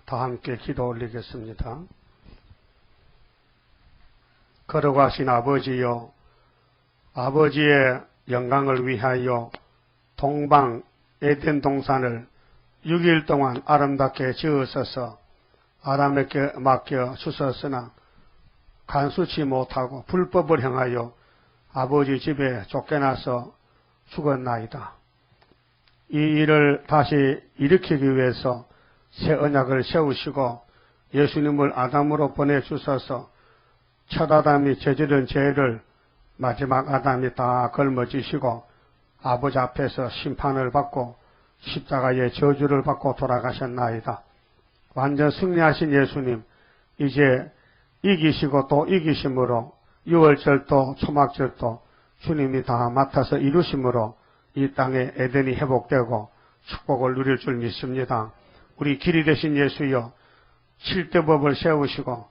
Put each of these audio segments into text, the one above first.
다 함께 기도 올리겠습니다. 걸어가신 아버지여, 아버지의 영광을 위하여 동방 에덴 동산을 6일 동안 아름답게 지으셔서 아담에게 맡겨 주셨으나 간수치 못하고 불법을 행하여 아버지 집에 쫓겨나서 죽었나이다. 이 일을 다시 일으키기 위해서 새 언약을 세우시고 예수님을 아담으로 보내주셔서 첫 아담이 저지른 죄를 마지막 아담이 다 걸머지시고 아버지 앞에서 심판을 받고 십자가의 저주를 받고 돌아가셨나이다. 완전 승리하신 예수님, 이제 이기시고 또 이기심으로 유월절도 초막절도 주님이 다 맡아서 이루심으로 이 땅에 에덴이 회복되고 축복을 누릴 줄 믿습니다. 우리 길이 되신 예수여, 7대 법을 세우시고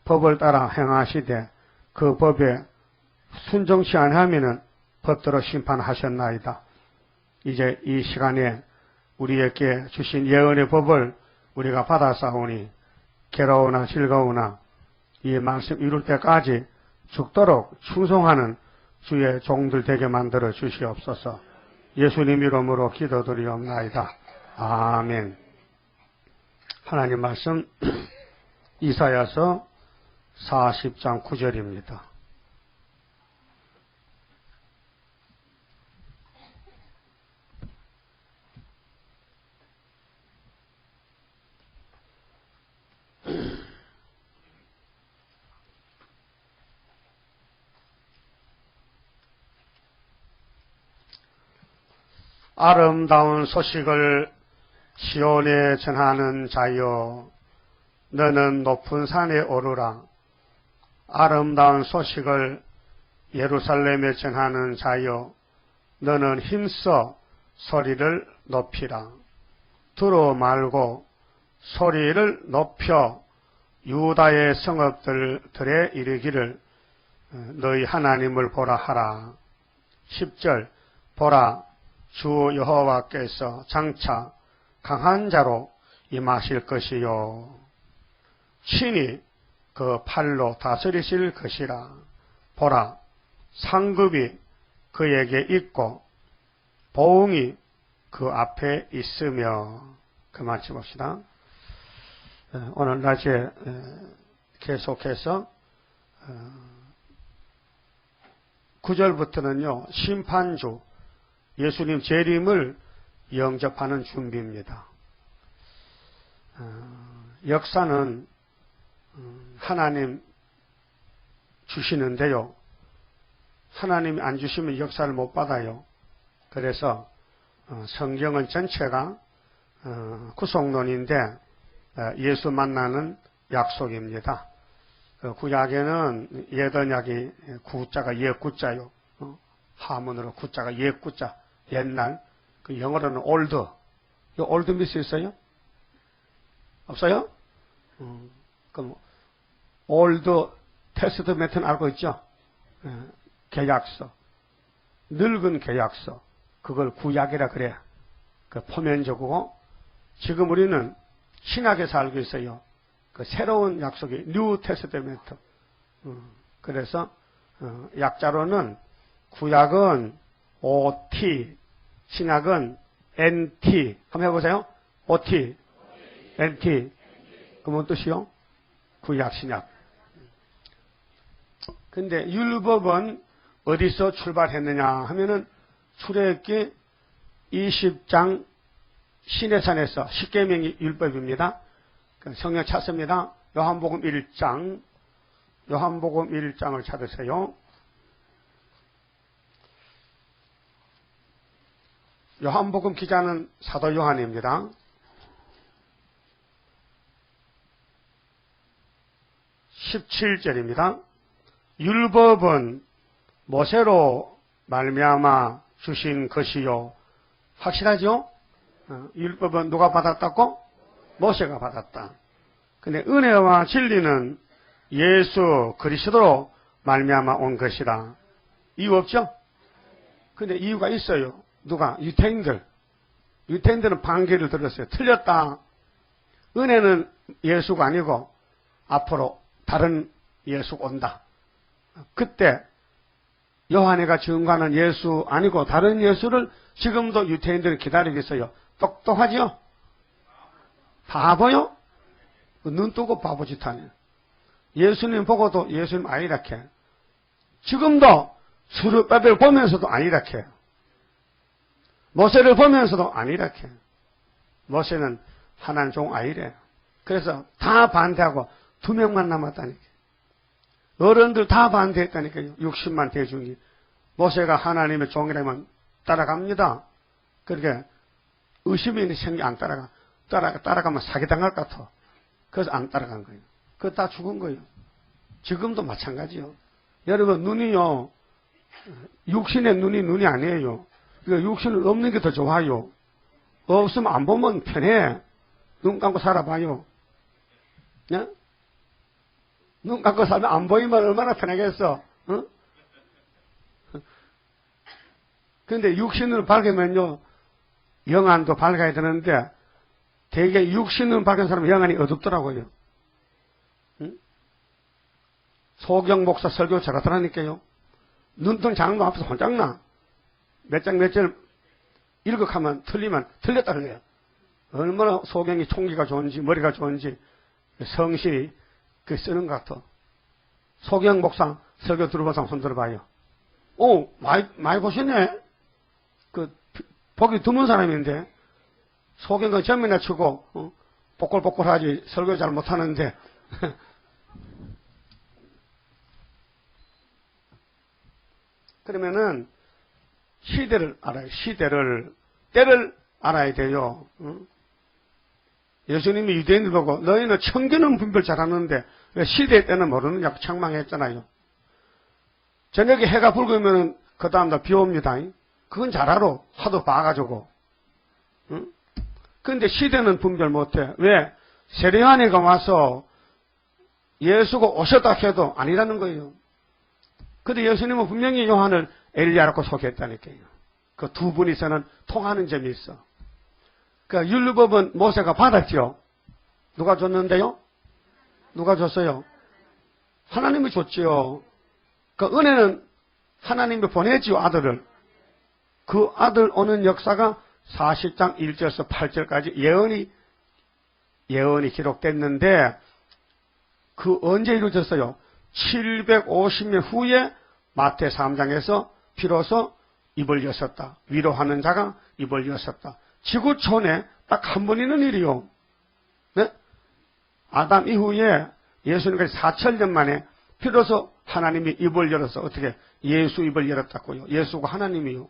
법을 따라 행하시되 그 법에 순종치 아니하면은 법대로 심판하셨나이다. 이제 이 시간에 우리에게 주신 예언의 법을 우리가 받아싸우니 괴로우나 즐거우나 이 말씀 이룰 때까지 죽도록 충성하는 주의 종들 되게 만들어 주시옵소서. 예수님 이름으로 기도드리옵나이다. 아멘. 하나님 말씀 이사야서 40장 9절입니다. 아름다운 소식을 시온에 전하는 자여, 너는 높은 산에 오르라. 아름다운 소식을 예루살렘에 전하는 자여, 너는 힘써 소리를 높이라. 두루 말고 소리를 높여 유다의 성읍들에 이르기를 너희 하나님을 보라 하라. 10절 보라, 주 여호와께서 장차 강한 자로 임하실 것이요 친히 그 팔로 다스리실 것이라. 보라, 상급이 그에게 있고 보응이 그 앞에 있으며. 그만 짚읍시다. 오늘 낮에 계속해서 9절부터는요 심판주 예수님 재림을 영접하는 준비입니다. 역사는 하나님 주시는데요, 하나님이 안 주시면 역사를 못 받아요. 그래서 성경은 전체가 구속론인데 예수 만나는 약속입니다. 구약에는 옛언약이 구자가 옛구자요, 하문으로 구자가 옛구자, 옛날. 그 영어로는 올드. 이 올드 미스 있어요? 없어요? 그럼 올드 테스트멘트는 알고 있죠? 계약서. 늙은 계약서. 그걸 구약이라 그래. 그 포면적이고, 지금 우리는 신약에서 알고 있어요. 그 새로운 약속이 뉴 테스트멘트. 그래서 약자로는 구약은 OT, 신약은 NT. 한번 해보세요. OT, NT. 그 뭔 뜻이요? 구약, 신약. 근데 율법은 어디서 출발했느냐 하면은 출애굽기 20장 시내산에서 십계명이 율법입니다. 성경 찾습니다. 요한복음 1장, 요한복음 1장을 찾으세요. 요한복음 기자는 사도 요한입니다. 17절입니다. 율법은 모세로 말미암아 주신 것이요. 확실하죠? 율법은 누가 받았다고? 모세가 받았다. 근데 은혜와 진리는 예수 그리스도로 말미암아 온 것이라. 이유 없죠? 근데 이유가 있어요. 누가? 유태인들은 반개를 들었어요. 틀렸다. 은혜는 예수가 아니고 앞으로 다른 예수가 온다. 그때 요한이가 증거하는 예수 아니고 다른 예수를 지금도 유태인들이 기다리고 있어요. 똑똑하죠? 바보요? 눈 뜨고 바보짓 하네. 예수님 보고도 예수님 아니라 캐. 지금도 스룹바벨 보면서도 아니라 캐. 모세를 보면서도 아니라 캐. 모세는 하나님 종 아니래. 그래서 다 반대하고 2명만 남았다니까. 어른들 다 반대했다니까요. 60만 대중이. 모세가 하나님의 종이라면 따라갑니다. 그렇게 의심이 생기 안 따라가. 따라가면 사기당할 것 같아. 그래서 안 따라간 거예요. 그거 다 죽은 거예요. 지금도 마찬가지요. 여러분, 눈이요. 육신의 눈이 아니에요. 그러니까 육신은 없는 게 더 좋아요. 없으면 안 보면 편해. 눈 감고 살아봐요. 네? 눈 감고 살면 안 보이면 얼마나 편하겠어. 응? 그런데 육신을 밝으면요. 영안도 밝아야 되는데 되게 육신을 밝은 사람은 영안이 어둡더라고요. 응? 소경 목사 설교 잘하더라니까요. 눈뜬 장로 앞에서 혼장나. 몇 장 몇 절 읽어가면 틀리면 틀렸다는 거예요. 얼마나 소경이 총기가 좋은지 머리가 좋은지 성실히 그 쓰는 것 같아. 소경 목사 설교 들어본 사람 손 들어봐요. 오, 많이 보셨네. 그 보기 드문 사람인데 소경은 점이나 치고 보꼴보꼴하지 설교 잘 못하는데 그러면은 시대를 알아요. 때를 알아야 돼요. 예수님이 유대인들 보고 너희는 청교는 분별 잘하는데 왜 시대 때는 모르느냐고 책망했잖아요. 저녁에 해가 붉으면 그 다음날 비 옵니다. 그건 잘 알아. 하도 봐가지고. 그런데 시대는 분별 못해. 왜? 세례요한이가 와서 예수가 오셨다 해도 아니라는 거예요. 근데 예수님은 분명히 요한을 엘리야라고 소개했다니까요. 그 두 분이서는 통하는 점이 있어. 그러니까 율법은 모세가 받았죠. 누가 줬는데요? 누가 줬어요? 하나님이 줬지요. 그 은혜는 하나님이 보내지요, 아들을. 그 아들 오는 역사가 40장 1절에서 8절까지 예언이 기록됐는데 그 언제 이루어졌어요? 750년 후에 마태 3장에서 비로소 입을 여셨다. 위로하는 자가 입을 여셨다. 지구촌에 딱 한 번 있는 일이요. 네? 아담 이후에 예수님까지 4,000년 만에 비로소 하나님이 입을 열어서 어떻게 예수 입을 열었다고요. 예수가 하나님이요.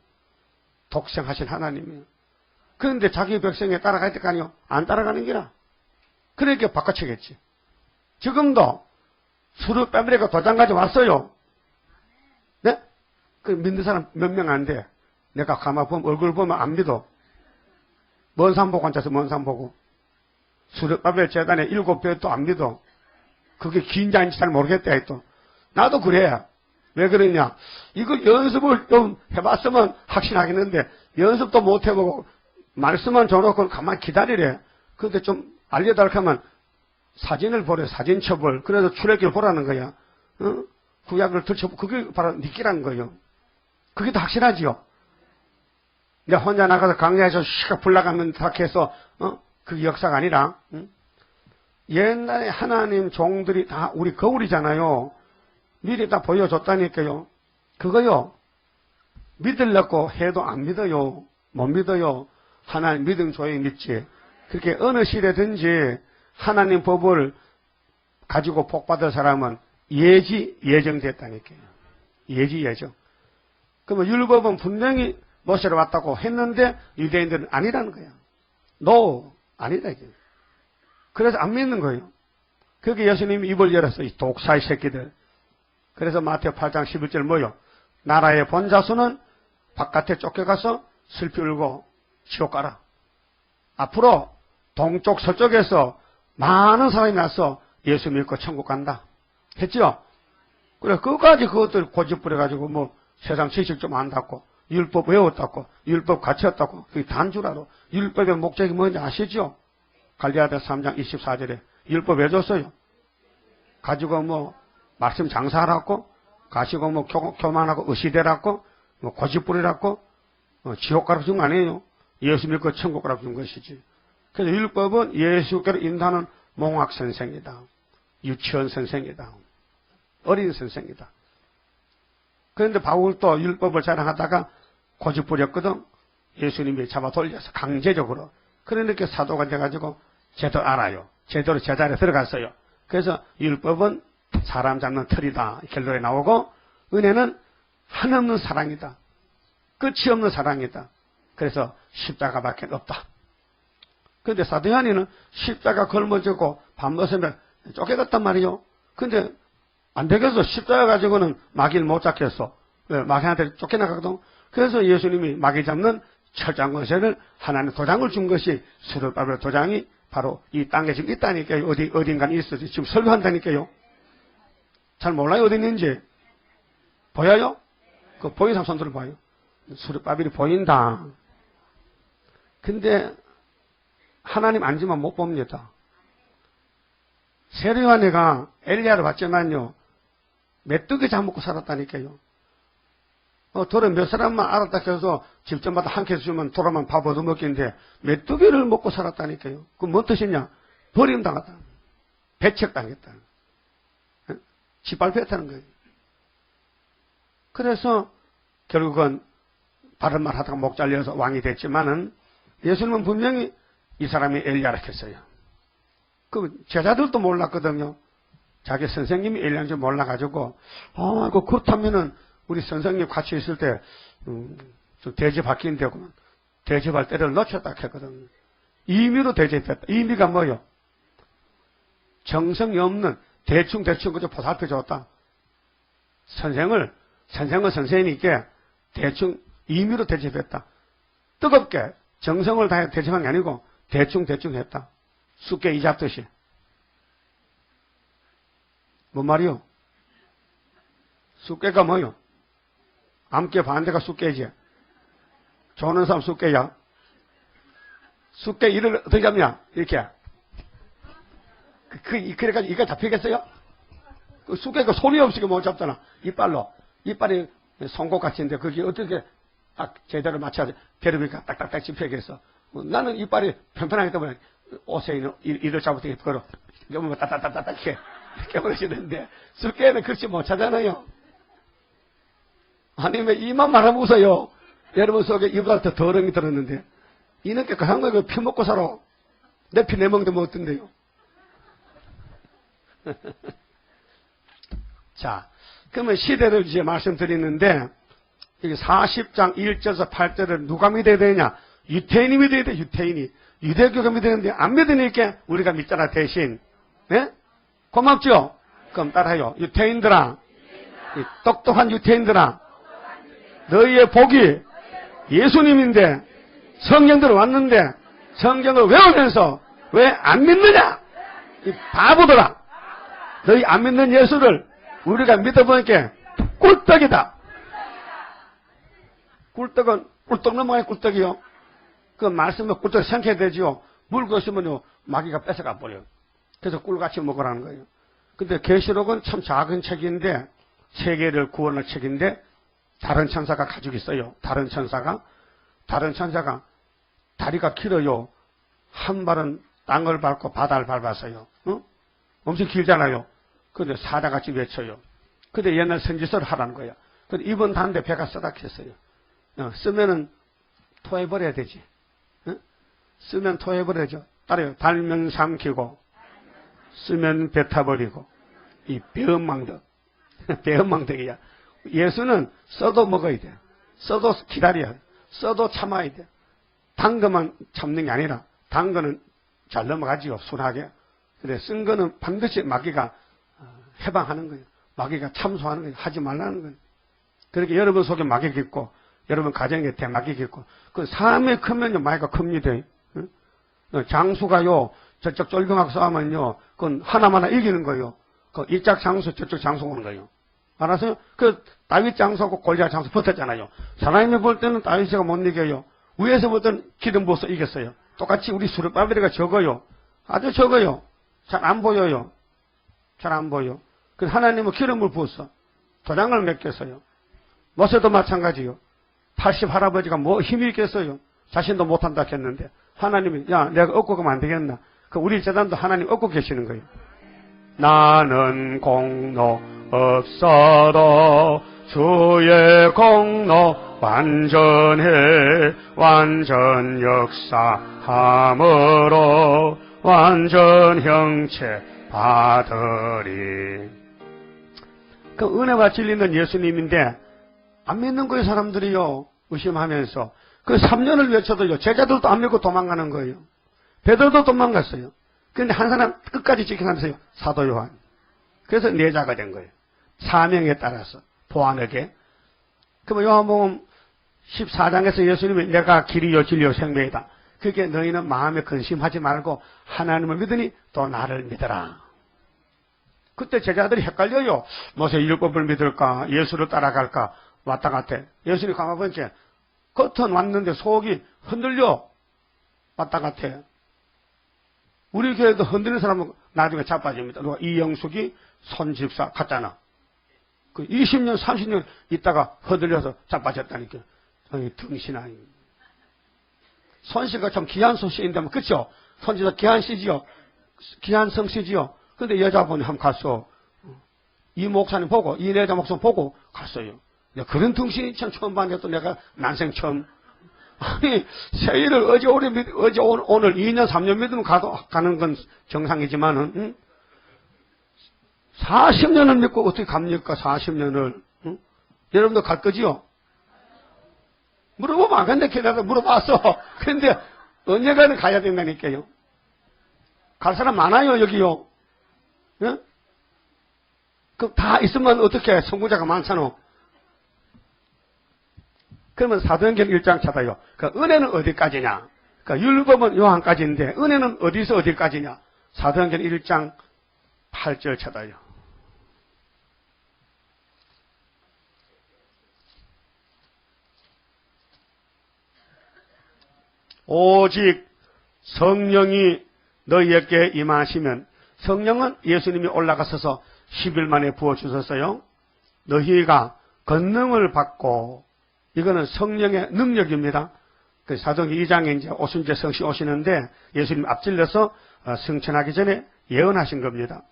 독생하신 하나님이요. 그런데 자기 백성에 따라갈 때까지요. 안 따라가는 게라. 그러니까 바꿔치겠지. 지금도 수르 빼버리고 도장까지 왔어요. 네? 그 믿는 사람 몇 명 안 돼. 내가 가만 보면 얼굴 보면 안 믿어. 먼 산 보고 앉아서 먼 산 보고. 수르바벨 재단에 7배 또 안 믿어. 그게 긴지 아닌지 잘 모르겠다 또. 나도 그래. 왜 그러냐. 이거 연습을 좀 해봤으면 확신하겠는데 연습도 못 해보고 말씀만 줘놓고 가만히 기다리래. 그런데 좀 알려달라고 하면 사진을 보래. 사진 첩을. 그래서 출애기를 보라는 거야. 구약을 들춰보. 그게 바로 니끼라는 거예요. 그게 더 확실하지요. 내가 혼자 나가서 강야에서 시가 불나가면 딱 해서 그게 역사가 아니라 옛날에 하나님 종들이 다 우리 거울이잖아요. 미리 다 보여줬다니까요. 그거요. 믿으려고 해도 안 믿어요. 못 믿어요. 하나님 믿음 조용히 믿지. 그렇게 어느 시대든지 하나님 법을 가지고 복받을 사람은 예정됐다니까요. 예정. 그러면 율법은 분명히 모세로 왔다고 했는데 유대인들은 아니라는 거야. 아니다 이게. 그래서 안 믿는 거예요. 그게 예수님이 입을 열었어. 이 독사의 새끼들. 그래서 마태오 8장 11절 뭐요? 나라의 본자수는 바깥에 쫓겨가서 슬피 울고 지옥 가라. 앞으로 동쪽 서쪽에서 많은 사람이 나서 예수 믿고 천국 간다. 했죠? 그래, 끝까지 그것들 고집부려가지고 뭐 세상 지식 좀 안다고, 율법 외웠다고, 율법 갖췄다고, 그게 단 줄 알아. 율법의 목적이 뭔지 아시죠? 갈라디아 3장 24절에 율법 왜 줬어요? 가지고 뭐 말씀 장사하라고, 가시고 뭐 교만하고 의시되라고, 뭐 고집 부리라고, 지옥 가라고 준 거 아니에요. 예수 믿고 천국 가라고 준 것이지. 그래서 율법은 예수께로 인도하는 몽학 선생이다. 유치원 선생이다. 어린 선생이다. 그런데 바울도 율법을 자랑하다가 고집 부렸거든. 예수님이 잡아 돌려서 강제적으로. 그러니까 사도가 돼가지고 제대로 알아요. 제대로 제자리에 들어갔어요. 그래서 율법은 사람 잡는 틀이다. 결론에 나오고, 은혜는 한없는 사랑이다. 끝이 없는 사랑이다. 그래서 십자가밖에 없다. 그런데 사도 요한이는 십자가 걸머지고 밥 먹으면 쫓겨갔단 말이요. 근데 안 되겠어. 십자가 가지고는 마귀를 못 잡겠어. 왜? 마귀한테 쫓겨나가거든. 그래서 예수님이 마귀 잡는 철장 권세를 하나님 도장을 준 것이 스룹바벨 도장이 바로 이 땅에 지금 있다니까요. 어딘가에 있어서 지금 설교한다니까요. 잘 몰라요. 어디 있는지. 보여요? 그 보이는 사람 손들어 봐요. 스룹바벨이 보인다. 근데 하나님 앉으면 못 봅니다. 세례요한이가 엘리야를 봤지만요. 메뚜기 잡먹고 살았다니까요. 돌에 몇 사람만 알았다 해서 집집마다 한 개씩 주면 돌아만 밥 얻어먹기인데 메뚜기를 먹고 살았다니까요. 그건 뭔 뜻이냐? 버림당했다. 배척당했다. 짓밟혔다는 거예요. 그래서 결국은 바른 말 하다가 목 잘려서 왕이 됐지만은 예수님은 분명히 이 사람이 엘리야라 했어요. 그 제자들도 몰랐거든요. 자기 선생님이 엘리야인 줄 몰라가지고 그렇다면은 우리 선생님 같이 있을 때 좀 대접받기인데 대접할 때를 놓쳤다 했거든요. 임의로 대접했다. 의미가 뭐요? 정성이 없는 대충 그저 보살펴 줬다. 선생은 선생님께 대충 임의로 대접했다. 뜨겁게 정성을 다해 대접한 게 아니고 대충 했다. 쑥개 이 잡듯이. 뭔 말이요? 쑥개가 뭐요? 암깨 반대가 쑥개지. 조는 사람 쑥개야. 쑥개 이를 어떻게 잡냐? 이렇게. 그래가지고 이가 잡히겠어요? 그 쑥개가 소리 없이 못 잡잖아. 이빨로. 이빨이 송곳같이인데 그게 어떻게 딱 제대로 맞춰서 베르비가 딱딱딱 집혀야겠어. 나는 이빨이 편편하기 때문에 옷에 있는 이를 잡을 걸어. 이러면 따따따따따 이렇게 깨물어지는데 쑥개는 그렇지 못하잖아요. 아니면 이만 말하면 웃어요. 여러분 속에 이보다 더 더러움이 들었는데 이는 깨끗한 거예요. 피 먹고 살아. 내 피 내먹는데 뭐 어떤데요? 자, 그러면 시대를 이제 말씀드리는데 여기 40장 1절에서 8절을 누가 믿어야 되냐? 유태인이 믿어야 돼. 유태인이. 유대교가 믿었는데 안 믿으니까 우리가 믿잖아 대신. 네? 고맙죠? 그럼 따라해요. 유태인들아, 똑똑한 유태인들아, 너희의 복이 예수님인데 성경들 왔는데 성경을 외우면서 왜 안 믿느냐? 이 바보들아, 너희 안 믿는 예수를 우리가 믿어보니까 꿀떡이다. 꿀떡은 꿀떡 넘어가야 꿀떡이요. 그 말씀은 꿀떡 생겨야 되지요. 물 것이면요 마귀가 뺏어가 버려요. 그래서 꿀같이 먹으라는 거예요. 근데 계시록은 참 작은 책인데 세계를 구원할 책인데 다른 천사가 가지고 있어요. 다른 천사가 다리가 길어요. 한 발은 땅을 밟고 바다를 밟았어요. 엄청 길잖아요. 근데 사자같이 외쳐요. 근데 옛날 선지서를 하라는 거야. 근데 이번 단데 배가 쓰닥했어요. 쓰면은 토해버려야 되지. 쓰면 토해버려야죠. 따라요. 달면 삼키고 쓰면 뱉어버리고 이 배은망덕. 배은망덕이야. 예수는 써도 먹어야 돼. 써도 기다려야 돼. 써도 참아야 돼. 단 것만 참는 게 아니라 단 거는 잘 넘어가지요. 순하게. 근데 쓴 거는 반드시 마귀가 해방하는 거예요. 마귀가 참소하는 거예요. 하지 말라는 거예요. 그렇게 여러분 속에 마귀가 있고 여러분 가정에 대마귀가 있고 그 사람이 크면요 마귀가 큽니다. 장수가요 저쪽 쫄병하고 싸우면요 그건 하나마나 이기는 거예요. 그 이짝 장수 저쪽 장수 오는 거예요. 알았어요? 그 다윗 장수하고 골리앗 장수 붙었잖아요. 사람이 볼 때는 다윗이가 못 이겨요. 위에서 볼 때는 기름 부어서 이겼어요. 똑같이 우리 수르바벨이가 적어요. 아주 적어요. 잘 안 보여요. 잘 안 보여. 그래서 하나님은 기름을 부었어. 도장을 맺겠어요. 모세도 마찬가지요. 80 할아버지가 뭐 힘이 있겠어요. 자신도 못한다 했는데 하나님이 야 내가 얻고 가면 안 되겠나. 그 우리 재단도 하나님 얻고 계시는 거예요. 나는 공로 없어도 주의 공로 완전해 완전 역사함으로 완전 형체 받으리. 그 은혜와 진리는 예수님인데 안 믿는 거예요. 사람들이요. 의심하면서 그 3년을 외쳐도요. 제자들도 안 믿고 도망가는 거예요. 베드로도 도망갔어요. 그런데 한 사람 끝까지 지켜가면서요. 사도 요한. 그래서 내자가 된 거예요. 사명에 따라서 보안하게. 그러면 요한복음 14장에서 예수님이 내가 길이요 진리요 생명이다. 그게 너희는 마음에 근심하지 말고 하나님을 믿으니 또 나를 믿어라. 그때 제자들이 헷갈려요. 모세 율법을 믿을까 예수를 따라갈까 왔다 갔다. 예수님이 가만 보니까 겉은 왔는데 속이 흔들려 왔다 갔다. 우리 교회도 흔들리는 사람은 나중에 자빠집니다. 누가 이영숙이 손집사 갔잖아. 그 20년 30년 있다가 흔들려서 자빠졌다니까. 등신아. 손씨가 참 귀한 손씨인데 그쵸? 손씨가 귀한 씨지요. 귀한 성씨지요. 근데 여자분이 한번 갔어. 이 목사님 보고 이 여자 목사님 보고 갔어요. 그런 등신이 참 처음 봤는데 또 내가 난생 처음. 아니 세일을 어제 오늘 2년 3년 믿으면 가는 건 정상이지만은 응? 40년을 믿고 어떻게 갑니까? 40년을 응? 여러분도 갈 거지요? 물어보면 안 간다. 걔네도 물어봤어. 그런데 언젠가는 가야 된다니까요. 갈 사람 많아요 여기요. 응? 그 다 있으면 어떻게 선구자가 많잖아. 그러면 사도행전 1장 찾아요. 그 은혜는 어디까지냐? 그 율법은 요한까지인데 은혜는 어디서 어디까지냐? 사도행전 1장 8절 찾아요. 오직 성령이 너희에게 임하시면 성령은 예수님이 올라가셔서 10일 만에 부어주셨어요. 너희가 권능을 받고 이거는 성령의 능력입니다. 그 사도행전 2장에 이제 오순절 성시 오시는데 예수님 앞질러서 승천하기 전에 예언하신 겁니다.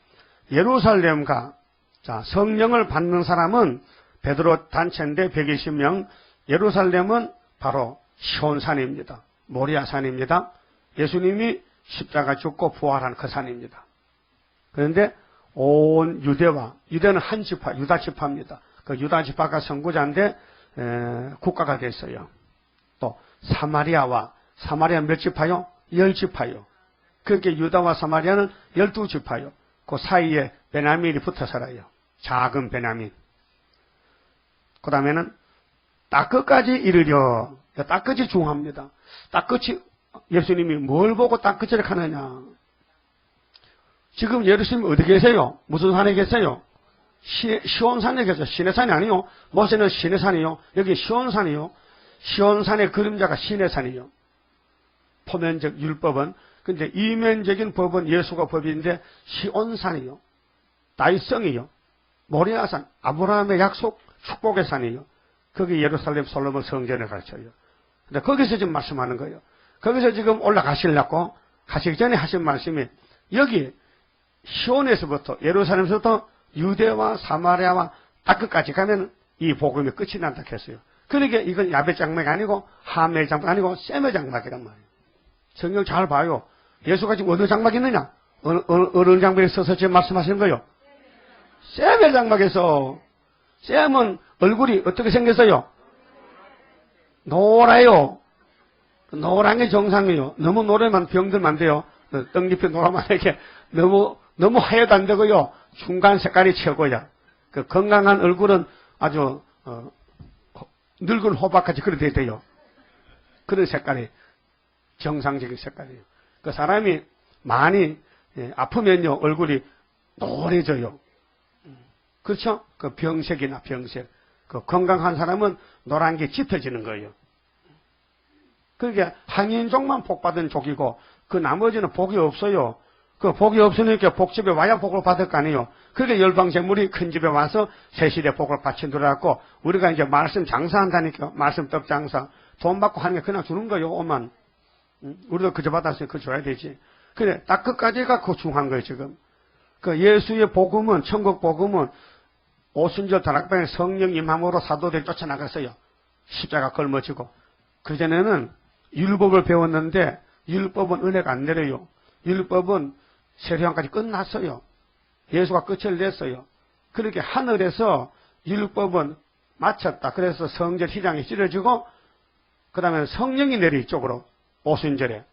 예루살렘과 자 성령을 받는 사람은 베드로 단체인데 120명. 예루살렘은 바로 시온산입니다. 모리아산입니다. 예수님이 십자가 죽고 부활한 그 산입니다. 그런데 온 유대는 한 지파, 유다 지파입니다. 그 유다 지파가 선구자인데 국가가 됐어요. 또 사마리아 몇 지파요? 10지파요. 그렇게 유다와 사마리아는 12지파요. 그 사이에 베냐민이 붙어 살아요. 작은 베냐민. 그 다음에는 딱 끝까지 이르려. 딱 끝이 중요합니다. 딱 끝이 예수님이 뭘 보고 딱 끝을 하느냐. 지금 예루살렘 어디 계세요? 무슨 산에 계세요? 시온산에 계세요. 시내산이 아니요. 모세는 시내산이요. 여기 시온산이요. 시온산의 그림자가 시내산이요. 포면적 율법은 근데 이면적인 법은 예수가 법인데 시온산이요. 다윗성이요. 모리아산, 아브라함의 약속, 축복의 산이요. 거기 예루살렘 솔로몬 성전을 가르쳐요. 근데 거기서 지금 말씀하는 거예요. 거기서 지금 올라가시려고 가시기 전에 하신 말씀이 여기 시온에서부터 예루살렘에서부터 유대와 사마리아와 딱 끝까지 가면 이 복음이 끝이 난다 했어요. 그러니까 이건 야베 장막이 아니고 하멜 장막 아니고 세메 장막이란 말이에요. 성경 잘 봐요. 예수가 지금 어느 장막이 있느냐? 어느 장막에 서서 지금 말씀하시는 거예요? 세메 장막에서. 셈은 얼굴이 어떻게 생겼어요? 노라요. 노란 게 정상이에요. 너무 노래만 병들면 안 돼요. 떡잎이 노라면 이렇게 너무 하얘도 안 되고요. 중간 색깔이 최고야. 그 건강한 얼굴은 아주 늙은 호박같이 그렇게 돼요. 그런 색깔이 정상적인 색깔이에요. 그 사람이 많이 아프면요 얼굴이 노래져요. 그렇죠? 그 병색이나 병색. 그 건강한 사람은 노란 게 짙어지는 거예요. 그러니까 항인족만 복 받은 족이고 그 나머지는 복이 없어요. 그 복이 없으니까 복집에 와야 복을 받을 거 아니에요. 그렇게 열방제물이 큰 집에 와서 세실에 복을 바친들어갖고 우리가 이제 말씀 장사한다니까. 말씀 떡 장사. 돈 받고 하는 게 그냥 주는 거요. 오만. 우리도 그저 받았으니 그거 줘야 되지. 그래 딱 끝까지가 그 중요한 거예요 지금. 그 예수의 복음은 천국 복음은 오순절 다락방에 성령 임함으로 사도들이 쫓아나갔어요. 십자가 걸머지고. 그전에는 율법을 배웠는데 율법은 은혜가 안 내려요. 율법은 세례요한까지 끝났어요. 예수가 끝을 냈어요. 그렇게 하늘에서 율법은 마쳤다. 그래서 성전 휘장이 찢어지고 그 다음에 성령이 내려 이쪽으로 오순절에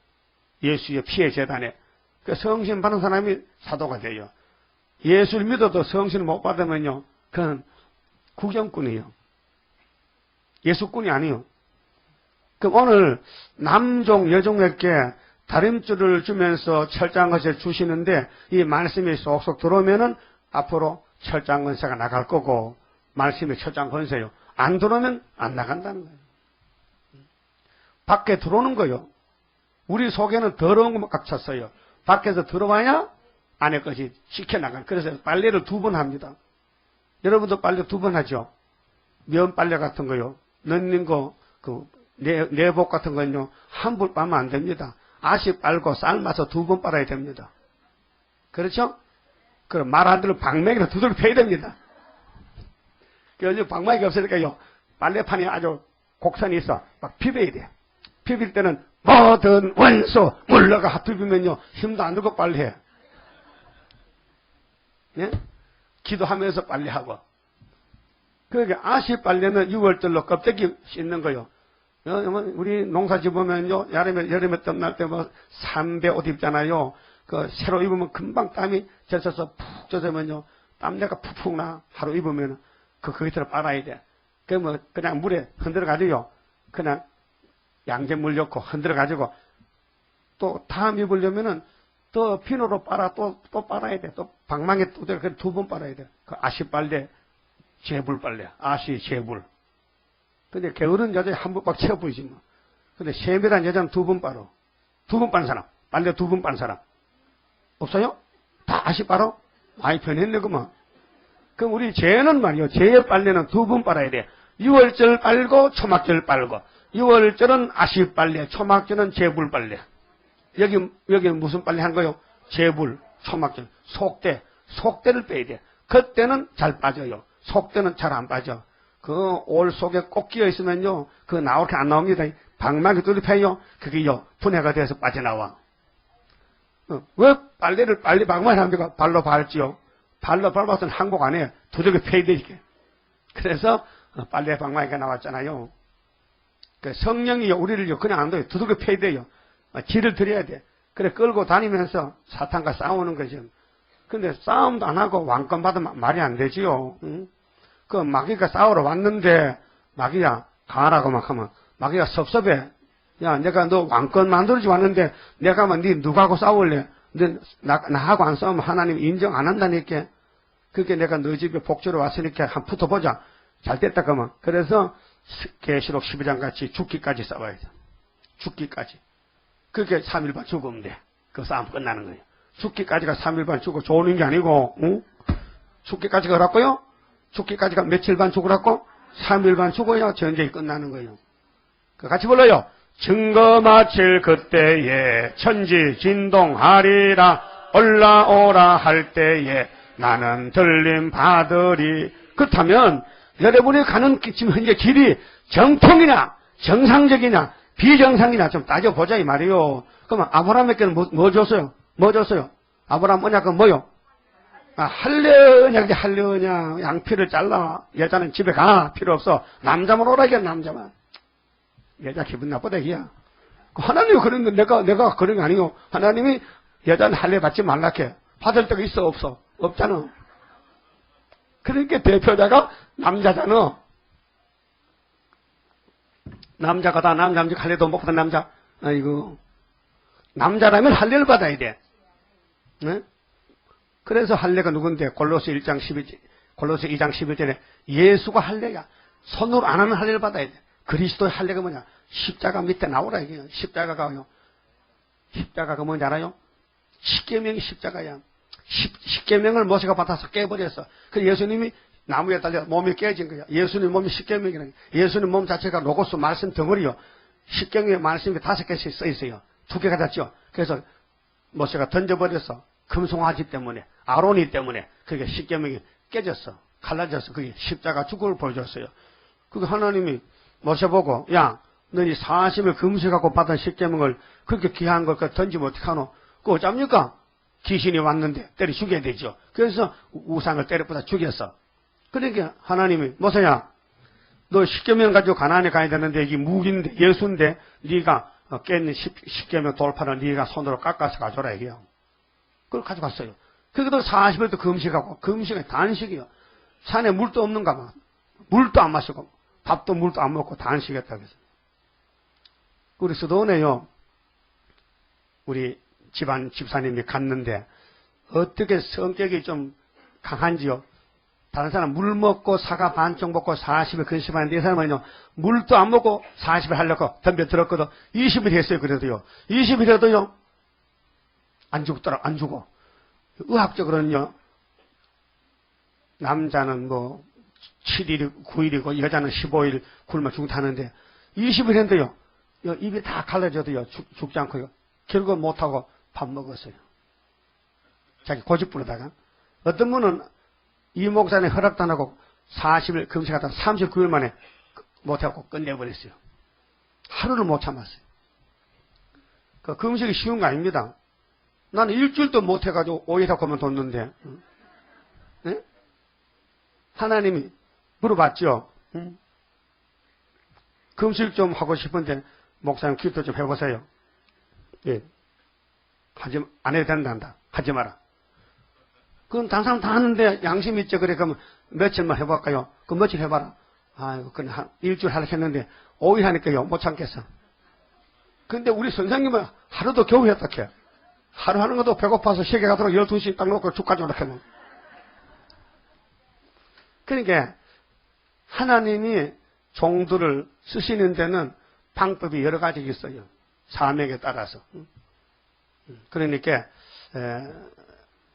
예수의 피의 제단에 그 성신 받은 사람이 사도가 돼요. 예수를 믿어도 성신을 못 받으면요 그건 구경꾼이에요. 예수꾼이 아니에요. 그럼 오늘 남종 여종에게 다림줄을 주면서 철장 것을 주시는데 이 말씀이 쏙쏙 들어오면은 앞으로 철장 건세가 나갈 거고 말씀이 철장 건세요. 안 들어오면 안 나간다는 거예요. 밖에 들어오는 거요. 우리 속에는 더러운 것만 꽉 찼어요. 밖에서 들어와야 안에 것이 씻겨나가요. 그래서 빨래를 2번 합니다. 여러분도 빨래 2번 하죠. 면 빨래 같은 거요. 넣는 거, 내복 같은 거는요, 한 불 빨면 안 됩니다. 아시 빨고 삶아서 2번 빨아야 됩니다. 그렇죠? 그럼 말 안 들으면 방망이로 두들겨 패야 됩니다. 그래서 방망이가 없으니까요, 빨래판이 아주 곡선이 있어. 막 비벼야 돼. 비빌 때는 모든 원수 물러가 비비면요, 힘도 안 들고 빨래해. 예? 기도하면서 빨래하고. 그러니까 아시 빨래는 6월절로 껍데기 씻는 거요. 우리 농사지 보면요, 여름에 땀날 때 뭐, 삼배 옷 입잖아요. 그, 새로 입으면 금방 땀이 젖어서 푹 젖으면요, 땀내가 푹푹 나. 하루 입으면, 거기서 빨아야 돼. 그러면 그냥 물에 흔들어가지고요. 그냥 양잿물 넣고 흔들어가지고, 또 다음 입으려면은, 또 비누로 빨아, 또 빨아야 돼. 또 방망이 또 2번 빨아야 돼. 그 아시 빨래, 제불 빨래. 아시, 제불. 근데 게으른 여자에 한 번밖 채워보이지 뭐. 근데 세밀한 여자는 2번 빨어. 2번 빠는 사람. 빨래 2번 빠는 사람. 없어요? 다 아시 빨어? 많이 변했네, 그만. 그럼 우리 죄는 말이요. 죄의 빨래는 2번 빨아야 돼. 6월절 빨고, 초막절 빨고. 6월절은 아시 빨래, 초막절은 제불 빨래. 여기는 무슨 빨래 한 거요? 제불, 초막절, 속대를 빼야 돼. 그때는 잘 빠져요. 속대는 잘 안 빠져. 그 올 속에 꼭 끼어 있으면요, 그거 나오게 안 나옵니다. 방망이 뚫립해요. 그게요, 분해가 돼서 빠져나와. 왜 빨래를 빨리 방망이 합니까? 발로 밟지요. 발로 밟아서는 항복 안 해. 두들겨 패야 되니까. 그래서 빨래 방망이가 나왔잖아요. 그 성령이요, 우리를요, 그냥 안 둬요. 두들겨 패야 돼요. 지를 드려야 돼. 그래, 끌고 다니면서 사탄과 싸우는 거죠. 근데 싸움도 안 하고 왕권 받으면 말이 안 되지요. 응? 그 마귀가 싸우러 왔는데 마귀야 가라고 막 하면 마귀가 섭섭해. 야, 내가 너 왕권 만들어지 왔는데 내가 뭐 네 누구하고 싸울래? 나하고 안 싸우면 하나님 인정 안 한다니까. 그렇게 내가 너 집에 복주러 왔으니까 한번 붙어보자. 잘 됐다 그러면. 그래서 계시록 12장 같이 죽기까지 싸워야 돼. 죽기까지. 그렇게 3일반 죽으면 돼. 그 싸움 끝나는 거예요. 죽기까지가 3일반 죽어 좋은 게 아니고, 응? 죽기까지가 그렇고요. 죽기까지가 며칠 반 죽으라고? 3일 반 죽어야 전쟁이 끝나는 거예요. 같이 불러요. 증거 마칠 그때에 천지 진동하리라. 올라오라 할 때에 나는 들림 받으리. 그렇다면 여러분이 가는 지금 현재 길이 정통이냐 정상적이냐 비정상이냐 좀 따져보자 이 말이요. 그러면 아브라함에게는 뭐 줬어요? 뭐 줬어요? 아브라함 언약은 뭐요? 할려냐, 양피를 잘라. 여자는 집에 가. 필요 없어. 남자만 오라, 이게 남자만. 여자 기분 나쁘다, 이야. 하나님이 그런 거, 내가 그런 거 아니요. 하나님이 여자는 할례 받지 말라게. 받을 데가 있어, 없어? 없잖아. 그러니까 대표자가 남자잖아. 남자가 다 남자인지 할례도 못 받은 남자. 아이고. 남자라면 할례를 받아야 돼. 네? 그래서 할례가 누군데? 골로새 2장 11절에 예수가 할례야. 손으로 안 하는 할례를 받아야 돼. 그리스도의 할례가 뭐냐? 십자가 밑에 나오라 이게요. 십자가가요. 십자가가 뭔지 알아요? 십계명이 십자가야. 십계명을 모세가 받아서 깨버렸어. 그래서 예수님이 나무에 달려 몸이 깨진 거야. 예수님 몸이 십계명이라는 거야. 예수님 몸 자체가 로고스 말씀 덩어리요. 십계명의 말씀이 5개씩 써 있어요. 2개가 닿죠. 그래서 모세가 던져버렸어. 금송아지 때문에, 아론이 때문에. 그게 십계명이 깨졌어. 갈라졌어. 그게 십자가 죽음을 보여줬어요. 그게 하나님이 모세 보고, 야, 너희 40일 금식하고 받은 십계명을 그렇게 귀한 걸 던지면 어떡하노? 그거 어쩝니까? 귀신이 왔는데 때려 죽여야 되죠. 그래서 우상을 때려부다 죽였어. 그러니까 하나님이 모세야, 너 십계명 가지고 가나안에 가야 되는데 이게 무기인데 예수인데 네가 깼는 십계명 돌파를 네가 손으로 깎아서 가져라 이게요. 그걸 가져갔어요. 그래도 40일 또 금식하고, 금식은 단식이요. 산에 물도 없는가 봐. 물도 안 마시고 밥도 물도 안 먹고 단식했다고 해서. 우리 수도원에요, 우리 집안 집사님이 갔는데 어떻게 성격이 좀 강한지요. 다른 사람 물 먹고 사과 반쪽 먹고 40일 근심하는데 이 사람은요, 물도 안 먹고 40일 하려고 덤벼들었거든. 20일 했어요. 그래도요, 20일 해도요 안 죽더라. 안 죽어. 의학적으로는요, 남자는 뭐 7일 9일이고 여자는 15일 굶어 죽다는데 20일 했는데요, 입이 다 갈라져도요 죽지 않고요, 결국 못하고 밥 먹었어요. 자기 고집 부르다가. 어떤 분은 이 목사님 허락도 안 하고 40일 금식하다가 39일 만에 못하고 끝내버렸어요. 하루를 못 참았어요. 그 금식이 쉬운 거 아닙니다. 나는 일주일도 못해가지고 5일 하고 뒀는데, 네? 하나님이 물어봤죠. 금식 좀 하고 싶은데 목사님 기도 좀 해보세요. 예. 안 해도 된단다. 하지 마라. 그건 다른 사람 다 하는데 양심 있죠. 그래, 그러면 며칠만 해볼까요? 그 며칠 해봐라. 아이고, 그냥 한 일주일 하려고 했는데 5일 하니까요, 못 참겠어. 근데 우리 선생님은 하루도 겨우 했다 캐. 하루 하는 것도 배고파서 시계 가도록 12시 딱 놓고 죽 가져오라 캐. 그러니까 하나님이 종들을 쓰시는 데는 방법이 여러 가지 있어요. 사명에 따라서. 그러니까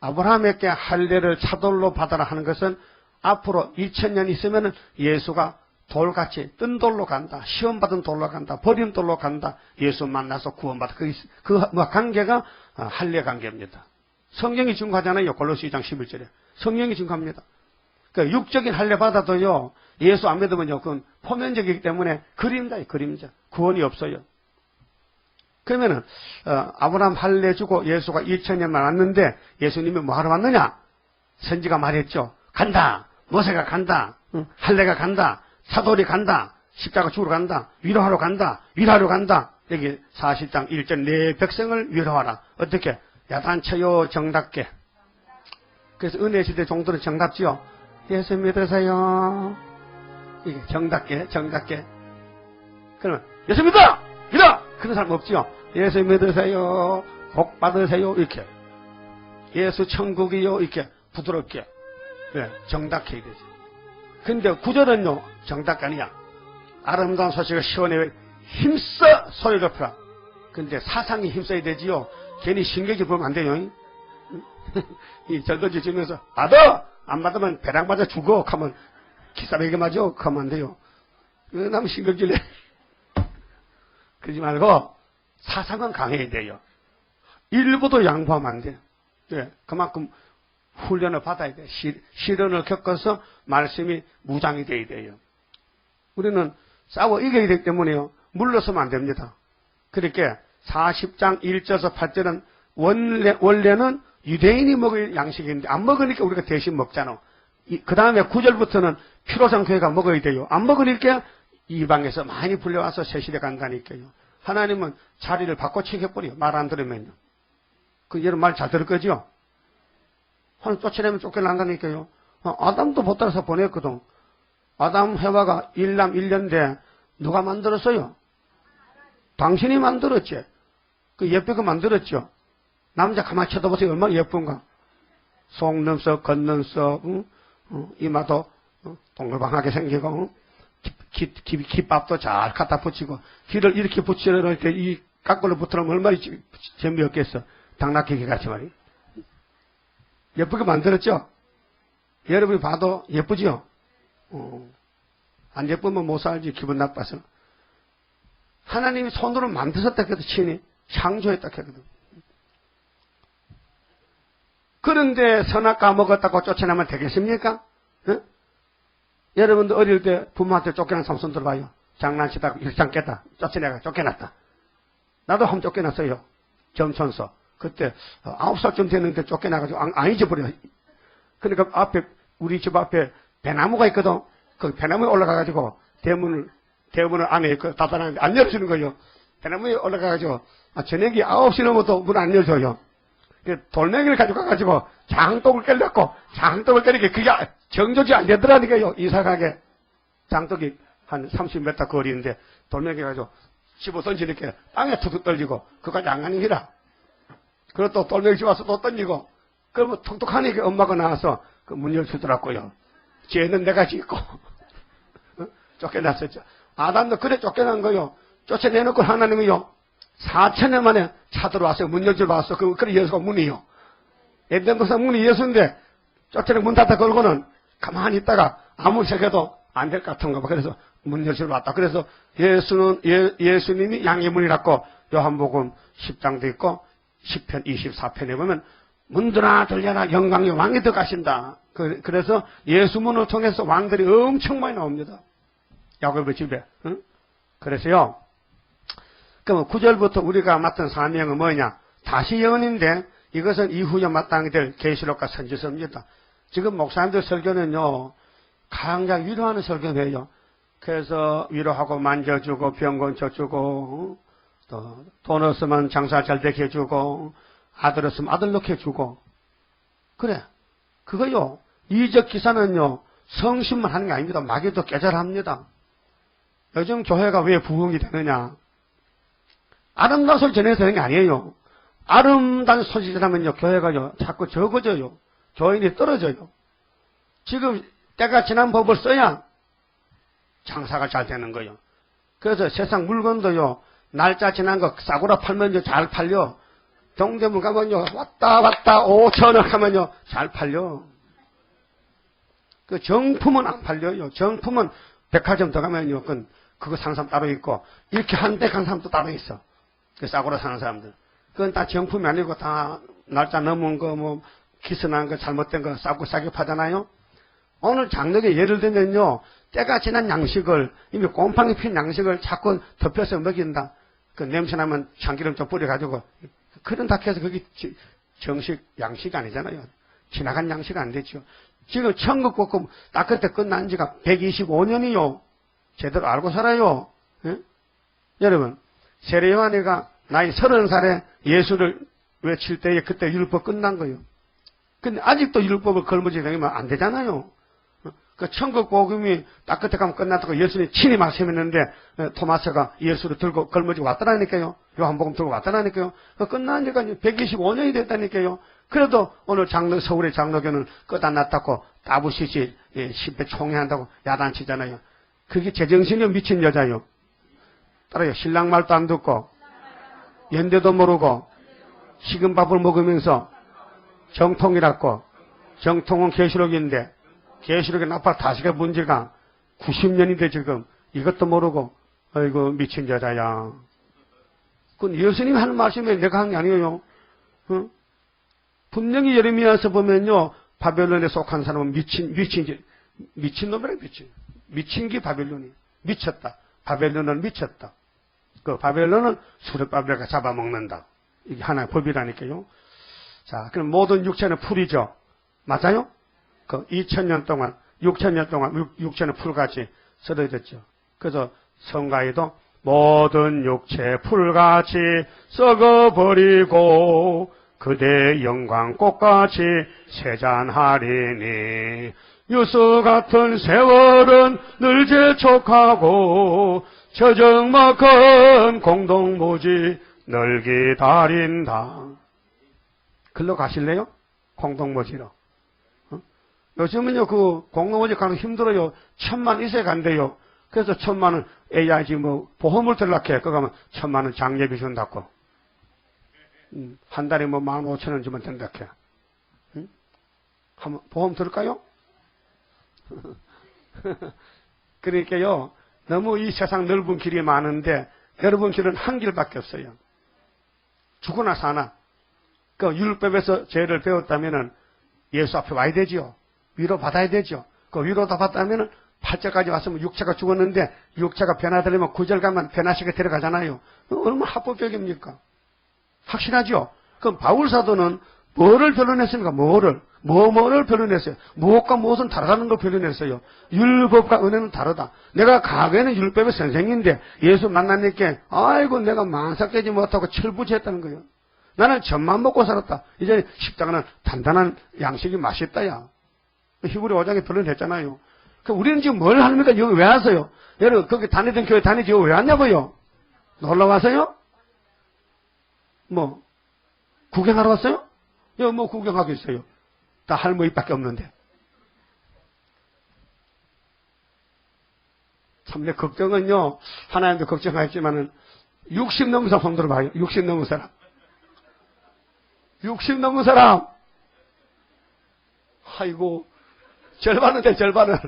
아브라함에게 할례를 차돌로 받아라 하는 것은 앞으로 2000년 있으면 예수가 돌같이 뜬 돌로 간다. 시험받은 돌로 간다. 버린 돌로 간다. 예수 만나서 구원받아. 그 관계가 할례 관계입니다. 성경이 증거하잖아요. 골로새 2장 11절에. 성경이 증거합니다. 그러니까 육적인 할례 받아도요, 예수 안 믿으면요, 그건 포면적이기 때문에 그림자예요. 그림자. 구원이 없어요. 그러면은 아브라함 할례 주고 예수가 2000년 만났는데 예수님이 뭐 하러 왔느냐? 선지가 말했죠. 간다. 모세가 간다. 할례가 간다. 사돌이 간다. 십자가 죽으러 간다. 위로하러 간다. 위로하러 간다. 여기 40장 1절 내 백성을 위로하라. 어떻게? 야단쳐요 정답게. 그래서 은혜 시대 종들은 정답지요. 예수 믿으세요. 이게 정답게. 그러면 예수 믿어! 믿어! 그런 사람 없지요. 예수 믿으세요. 복 받으세요. 이렇게. 예수 천국이요. 이렇게 부드럽게. 네, 정답게 해야 되지. 근데 구절은요, 정답가 아니야. 아름다운 소식을 시원해 힘써 소리 높여라. 근데 사상이 힘써야 되지요. 괜히 신경질 보면 안 돼요. 이 절거지 지면서 받아! 안 받으면 배당 맞아 죽어. 하면 기싸매게 맞아. 하면 안 돼요. 남 신경질 내. 그러지 말고 사상은 강해야 돼요. 일부도 양보하면 안 돼요. 네, 그만큼 훈련을 받아야 돼요. 시련을 겪어서 말씀이 무장이 돼야 돼요. 우리는 싸워 이겨야 되기 때문에요. 물러서면 안 됩니다. 그러니까 40장 1절에서 8절은 원래는 유대인이 먹을 양식인데 안 먹으니까 우리가 대신 먹잖아. 그 다음에 9절부터는 피로상 교회가 먹어야 돼요. 안 먹으니까 이방에서 많이 불려와서 세시대 간다니까요. 하나님은 자리를 바꿔 챙겨버려. 말 안 들으면요. 그 여러분 말 잘 들을 거죠? 하나님 쫓아내면 쫓겨난다니까요. 아담도 못 따라서 보냈거든. 아담 해와가 일남 일녀인데 누가 만들었어요? 당신이 만들었지. 그 예쁘게 만들었죠. 남자 가만히 쳐다보세요. 얼마나 예쁜가. 속눈썹, 겉눈썹, 이마도 동글방하게 생기고, 깃밥도 잘 갖다 붙이고, 귀를 이렇게 붙여놓을 때 이 깎으로 붙으면 얼마나 재미없겠어. 당나귀 같이 말이에요. 예쁘게 만들었죠? 여러분이 봐도 예쁘죠? 안 예쁘면 못 살지, 기분 나빠서. 하나님이 손으로 만드셨다 해도 친히 창조했다 했거든. 그런데 선악 까먹었다고 쫓아나면 되겠습니까? 어? 여러분도 어릴 때 부모한테 쫓겨난 삼손 들어봐요. 장난치다가 일상 깼다. 쫓아내가 쫓겨났다. 나도 한번 쫓겨났어요. 점촌서. 그때 9살쯤 됐는데 쫓겨나가지고 안 잊어버려. 그러니까 앞에, 우리 집 앞에 배나무가 있거든. 그 배나무에 올라가가지고 대문을 안에 있고 닫아놨는데 안 열어주는 거예요. 배나무에 올라가가지고 저녁에 9시 넘어도 문 안 열어줘요. 돌멩이를 가져가가지고 장독을 깨려고 장독을 때리게 그게 정조지 안 되더라니까요. 이상하게 장독이 한 30m 거리인데 돌멩이 가지고 집어 던지니까 땅에 툭툭 떨리고 그까지 안 가는 기라. 그리고 또 돌멩이 집어서 또 던지고 그러면 톡톡하니까 엄마가 나와서 그 문 열주더라고요. 죄는 내가 짓고 쫓겨났었죠. 아담도 그래 쫓겨난 거요. 쫓아내놓고 하나님이요. 4천년 만에 찾아왔어요. 문 열줄 봤어. 그래 예수가 문이요. 에덴동산 문이 예수인데 쫓아내 문 닫아 걸고는 가만히 있다가 아무 새겨도 안 될 것 같은가 봐. 그래서 문 열줄 봤다. 그래서 예수님이 양의 문이라고 요한복음 10장도 있고 10편 24편에 보면 문들아 들려라 영광의 왕이 들어가신다. 그래서 예수문을 통해서 왕들이 엄청 많이 나옵니다. 야곱의 집에. 응? 그래서요. 그럼 9절부터 우리가 맡은 사명은 뭐냐? 다시 예언인데 이것은 이후에 마땅히 될 계시록과 선지서입니다. 지금 목사님들 설교는요. 가장 위로하는 설교예요. 그래서 위로하고 만져주고 병 고쳐주고 또 돈 없으면 장사 잘 되게 해주고 아들 없으면 아들 넣게 해주고 그래. 그거요. 이적 기사는요. 성심만 하는 게 아닙니다. 마귀도 깨잘합니다. 요즘 교회가 왜 부흥이 되느냐? 아름다운 소리 전해서 되는 게 아니에요. 아름다운 소리 전하면요, 교회가요, 자꾸 적어져요. 교인이 떨어져요. 지금 때가 지난 법을 써야 장사가 잘 되는 거예요. 그래서 세상 물건도요, 날짜 지난 거 싸구려 팔면요, 잘 팔려. 동대문 가면요, 왔다 5,000원 하면요, 잘 팔려. 그 정품은 안 팔려요. 정품은 백화점 들어가면요, 그거 사는 사람 따로 있고, 이렇게 한 대 간 사람도 따로 있어. 그 싸구려 사는 사람들. 그건 다 정품이 아니고 다 날짜 넘은 거, 기스난 거, 잘못된 거 싸게 파잖아요. 오늘 장로에 예를 들면요, 때가 지난 양식을, 이미 곰팡이 핀 양식을 자꾸 덮여서 먹인다. 그 냄새나면 참기름 좀 뿌려가지고, 그런 다 해서 그게 정식, 양식이 아니잖아요. 지나간 양식 안 되죠. 지금 천국복음 딱 그때 끝난 지가 125년이요. 제대로 알고 살아요. 예? 여러분, 세례 요한이가 나이 30살에 예수를 외칠 때에 그때 율법 끝난 거예요. 근데 아직도 율법을 걸머지 다니면 안 되잖아요. 그 천국 복음이 딱 끝에 가면 끝났다고 예수님이 친히 말씀했는데 토마스가 예수를 들고 걸머지 왔더라니까요. 요한복음 들고 왔더라니까요. 그 끝난 지가 125년이 됐다니까요. 그래도 오늘 서울의 장로교는 끝 안 났다고 따부시지 10배 총회한다고 야단치잖아요. 그게 제정신이 미친 여자요. 따라요. 신랑 말도 안 듣고 연대도 모르고 식은 밥을 먹으면서 정통이라고. 정통은 계시록인데 계시록의 나팔 다시가 문제가 90년인데 지금 이것도 모르고 아이고 미친 여자야. 그건 예수님이 하는 말씀에 내가 한 게 아니에요. 응? 분명히 예레미야에서 보면요. 바벨론에 속한 사람은 미친놈이라 미친 게 바벨론이. 미쳤다. 바벨론은 미쳤다. 그 바벨론은 수르바벨가 잡아먹는다. 이게 하나의 법이라니까요. 자, 그럼 모든 육체는 풀이죠. 맞아요? 그 2000년 동안, 6000년 동안 육체는 풀같이 썩어졌죠. 그래서 성가에도 모든 육체 풀같이 썩어버리고 그대 영광 꽃같이 세잔하리니 유수 같은 세월은 늘 재촉하고 저정막한 공동모지 늘 기다린다. 글로 가실래요? 공동모지로. 요즘은요, 그 공동모지 가는 거 힘들어요. 1000만 있어야 간대요. 그래서 1000만원 AIG 보험을 들락해. 그거 가면 1000만원 장례비 준다고. 한 달에 뭐 15,000원 주면 된다, 해. 한번 보험 들을까요? 그러니까요, 너무 이 세상 넓은 길이 많은데, 여러분 길은 한 길밖에 없어요. 죽으나 사나. 그 율법에서 죄를 배웠다면은 예수 앞에 와야 되지요. 위로 받아야 되죠. 그 위로 다 받다면은 8절까지 왔으면 육체가 죽었는데, 육체가 변화되려면 9절 가면 변화시켜 데려가잖아요. 얼마나 합법적입니까? 확실하죠? 그럼 바울사도는 뭐를 변론했습니까? 뭐를 변론했어요? 무엇과 무엇은 다르다는 걸 변론했어요. 율법과 은혜는 다르다. 내가 과거에는 율법의 선생인데 예수 만나니까 아이고 내가 만사 깨지 못하고 철부지했다는 거예요. 나는 젖만 먹고 살았다. 이제 십자가는 단단한 양식이 맛있다야. 히브리 5장에 변론했잖아요. 그럼 우리는 지금 뭘 합니까? 여기 왜 왔어요? 여러분 거기 다니던 교회 다니지 왜 왔냐고요? 놀러 와서요? 뭐 구경하러 왔어요? 여기 뭐 구경하고 있어요. 다 할머니밖에 없는데. 참, 내 걱정은요, 하나님도 걱정하겠지만은, 60 넘은 사람 손 들어봐요. 60 넘은 사람. 60 넘은 사람. 아이고, 절반은 돼, 절반은.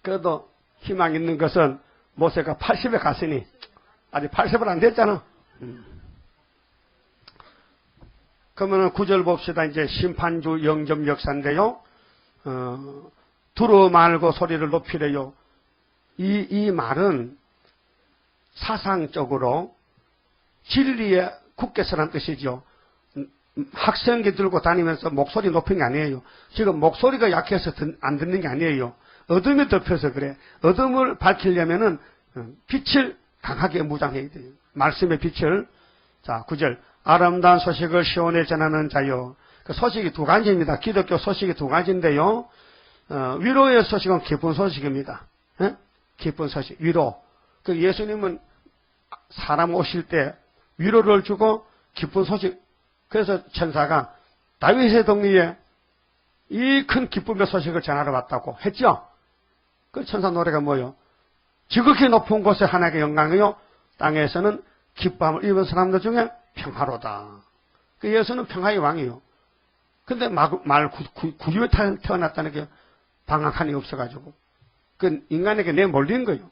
그래도 희망 있는 것은 모세가 80에 갔으니, 아직 80은 안 됐잖아. 그러면 9절 봅시다. 이제 심판주 영접 역사인데요. 두루 말고 소리를 높이래요. 이 말은 사상적으로 진리에 굳게 서란 뜻이죠. 학생기 들고 다니면서 목소리 높인 게 아니에요. 지금 목소리가 약해서 안 듣는 게 아니에요. 어둠이 덮여서 그래. 어둠을 밝히려면은 빛을 강하게 무장해야 돼요. 말씀의 빛을. 자, 9절. 아름다운 소식을 시온에 전하는 자요. 그 소식이 두 가지입니다. 기독교 소식이 두 가지인데요. 위로의 소식은 기쁜 소식입니다. 에? 기쁜 소식, 위로. 그 예수님은 사람 오실 때 위로를 주고 기쁜 소식. 그래서 천사가 다윗의 동리에 이 큰 기쁨의 소식을 전하러 왔다고 했죠. 그 천사 노래가 뭐요? 지극히 높은 곳에 하나님의 영광이요, 땅에서는 기쁨을 입은 사람들 중에 평화로다. 그 예수는 평화의 왕이요. 근데 말 구유에 태어났다는 게 방학한이 없어가지고. 그 인간에게 내몰린 거예요.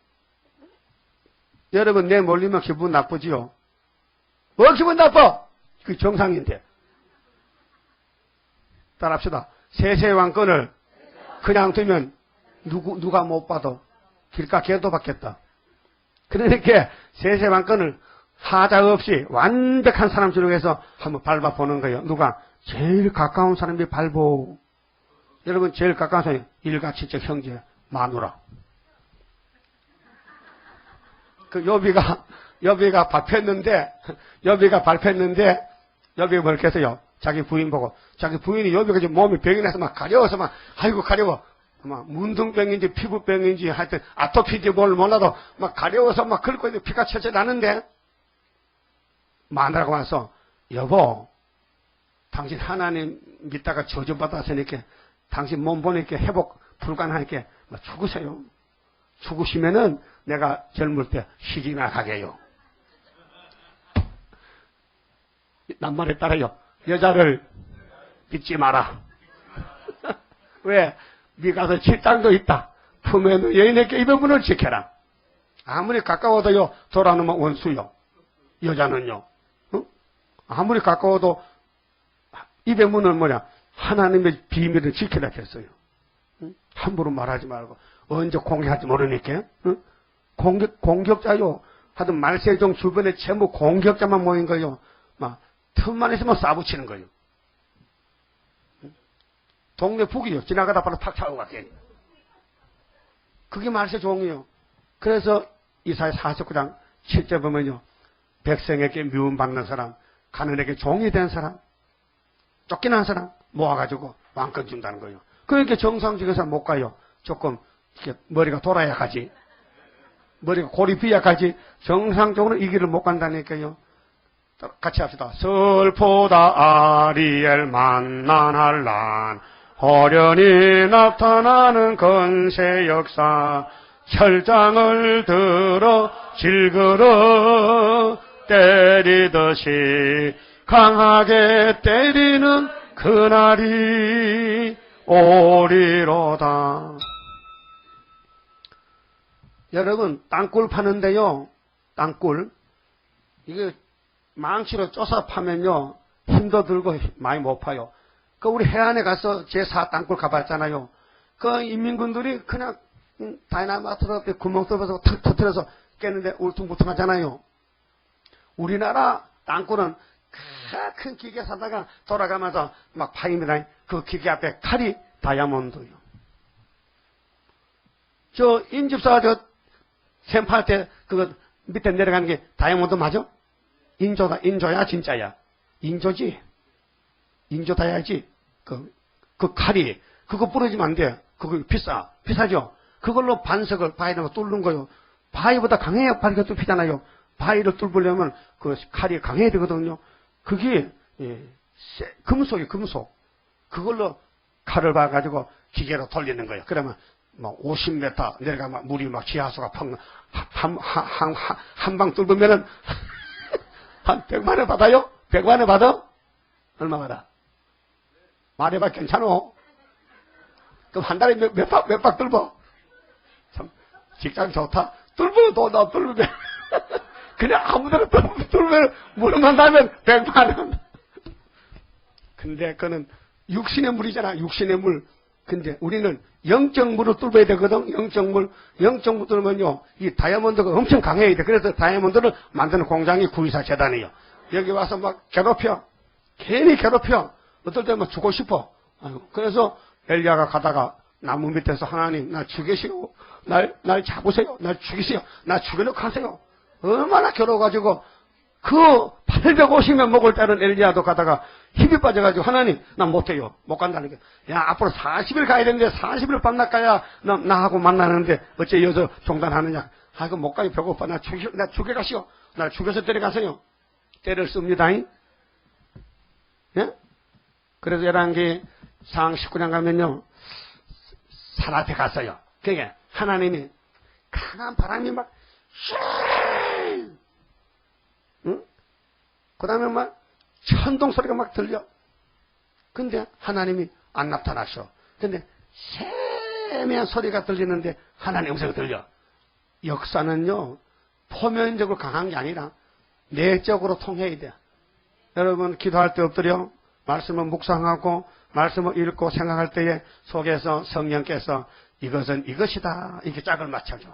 여러분, 내몰리면 기분 나쁘지요? 뭐 기분 나빠? 그 정상인데. 따라합시다. 세세왕권을 그냥 두면 누가 못 봐도 길가 개도 받겠다. 그러니까 세세왕권을 하자 없이 완벽한 사람 중에서 한번 밟아보는 거예요. 누가? 제일 가까운 사람이 밟어. 여러분, 제일 가까운 사람이 일가친척 형제, 마누라. 그 여비가 밟혔는데, 여비가 뭘 했어요? 자기 부인 보고. 자기 부인이 여비가 지금 몸이 병이 나서 막 가려워서 막, 아이고, 가려워. 막, 문둥병인지 피부병인지 하여튼 아토피인지 뭘 몰라도 막 가려워서 막 긁고 있는데 피가 철철 나는데, 마누라가 와서, 여보, 당신 하나님 믿다가 저주받았으니까 당신 몸 보니까 회복 불가능하니까 죽으세요. 죽으시면은 내가 젊을 때 시집이나 가게요. 낱말에 따라요. 여자를 믿지 마라. 왜? 미가서 7장도 있다. 품에 있는 여인에게 입의 문을 지켜라. 아무리 가까워도요, 돌아오면 원수요. 여자는요. 아무리 가까워도 입의 문은 뭐냐? 하나님의 비밀을 지키라 했어요. 함부로 말하지 말고 언제 공격할지 모르니까. 공격자요. 하여튼 말세종 주변에 전부 공격자만 모인 거요. 막 틈만 있으면 쏴붙이는 거요. 동네 북이요. 지나가다 바로 탁 차고 갔겠니. 그게 말세종이요. 그래서 이사야 49장 7절 보면요. 백성에게 미움받는 사람, 가난에게 종이 된 사람, 쫓겨난 사람 모아가지고 왕권 준다는 거예요. 그러니까 정상적인 사람 못 가요. 조금 이렇게 머리가 돌아야 가지. 머리가 골이 비야 가지. 정상적으로 이 길을 못 간다니까요. 같이 합시다. 슬프다 아리엘 만난할란 호련히 나타나는 건세 역사 철장을 들어 질그러 때리듯이 강하게 때리는 그날이 오리로다. 여러분, 땅굴 파는데요, 땅굴 이게 망치로 쪼서 파면요 힘도 들고 많이 못 파요. 그 우리 해안에 가서 제4 땅굴 가봤잖아요. 그 인민군들이 그냥 다이나마이트로 구멍 뚫어서 탁 터뜨려서 깨는데 울퉁불퉁하잖아요. 우리나라 땅굴은 큰 기계 사다가 돌아가면서 막 파입니다. 그 기계 앞에 칼이 다이아몬드요. 저 인집사 저 샘팔 때 그거 밑에 내려가는 게 다이아몬드 맞아? 인조다. 인조야 진짜야. 인조지. 인조다야지. 그 칼이 그거 부러지면 안 돼. 그거 비싸죠. 그걸로 반석을 바위를 뚫는 거요. 바위보다 강해야 바위가 뚫히잖아요. 바위를 뚫으려면 그 칼이 강해야 되거든요. 그게 금속이 금속. 그걸로 칼을 봐가지고 기계로 돌리는 거예요. 그러면 뭐 50m 내려가면 물이 막 지하수가 한 방 뚫으면은 한 100만 원 받아요? 100만 원 받아? 얼마 받아? 말해봐 괜찮어? 그럼 한 달에 몇 박 뚫어? 참 직장 좋다. 뚫어도 나 뚫으면 그냥 아무데나 뚫으면 물만 나면 100만 원. 근데 그는 육신의 물이잖아. 육신의 물. 근데 우리는 영적 물을 뚫어야 되거든. 영적 물 뚫으면요 이 다이아몬드가 엄청 강해야 돼. 그래서 다이아몬드를 만드는 공장이 구이사 재단이에요. 여기 와서 막 괴롭혀. 괜히 괴롭혀. 어떨 때는 죽고 싶어. 그래서 엘리야가 가다가 나무 밑에서 하나님 나 죽이시오. 날 잡으세요. 날 죽이세요. 나 죽여놓고 하세요. 얼마나 괴로워가지고 그 850년 먹을 때는 엘리야도 가다가 힘이 빠져가지고 하나님 나 못해요. 못 간다는 게. 야 앞으로 40일 가야 되는데 40일 밤낮 가야 나하고 만나는데 어째 여기서 종단하느냐. 그 못 가요. 배고파. 나 죽여가시오. 날 죽여서 데려가세요. 때를 씁니다. 예? 그래서 열왕기 상 19장 가면요 산 앞에 갔어요. 그러니까 하나님이 강한 바람이 막 응? 그 다음에 막 천둥 소리가 막 들려. 근데 하나님이 안 나타나셔. 근데 세미한 소리가 들리는데 하나님 음성이 들려. 역사는요 표면적으로 강한 게 아니라 내적으로 통해야 돼. 여러분 기도할 때 엎드려 말씀을 묵상하고 말씀을 읽고 생각할 때에 속에서 성령께서 이것은 이것이다 이렇게 짝을 맞춰줘.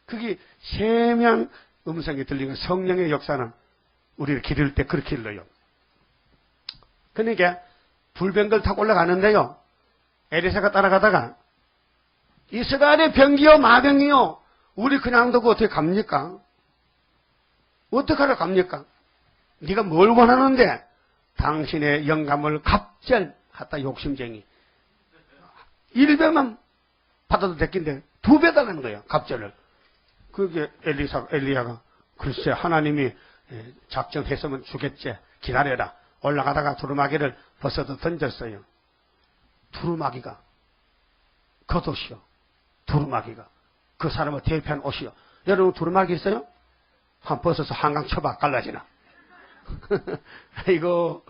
그게 세미한 음성이 들리는 성령의 역사는 우리를 기를 때 그렇게 일러요. 그러니까 불병걸 타고 올라가는데요. 에리사가 따라가다가 이스라엘의 병기요 마병이요 우리 그냥 두고 어떻게 갑니까? 어떻게 하러 갑니까? 네가 뭘 원하는데? 당신의 영감을 갑절하다 욕심쟁이. 1배만 받아도 됐긴데 2배 달라는 거예요. 갑절을. 그게 엘리야가 글쎄 하나님이 작정했으면 주겠지. 기다려라. 올라가다가 두루마기를 벗어도 던졌어요. 두루마기가 겉옷이요. 두루마기가 그 사람을 대표한 옷이요. 여러분 두루마기 있어요? 한 벗어서 한강 쳐봐 갈라지나. 이거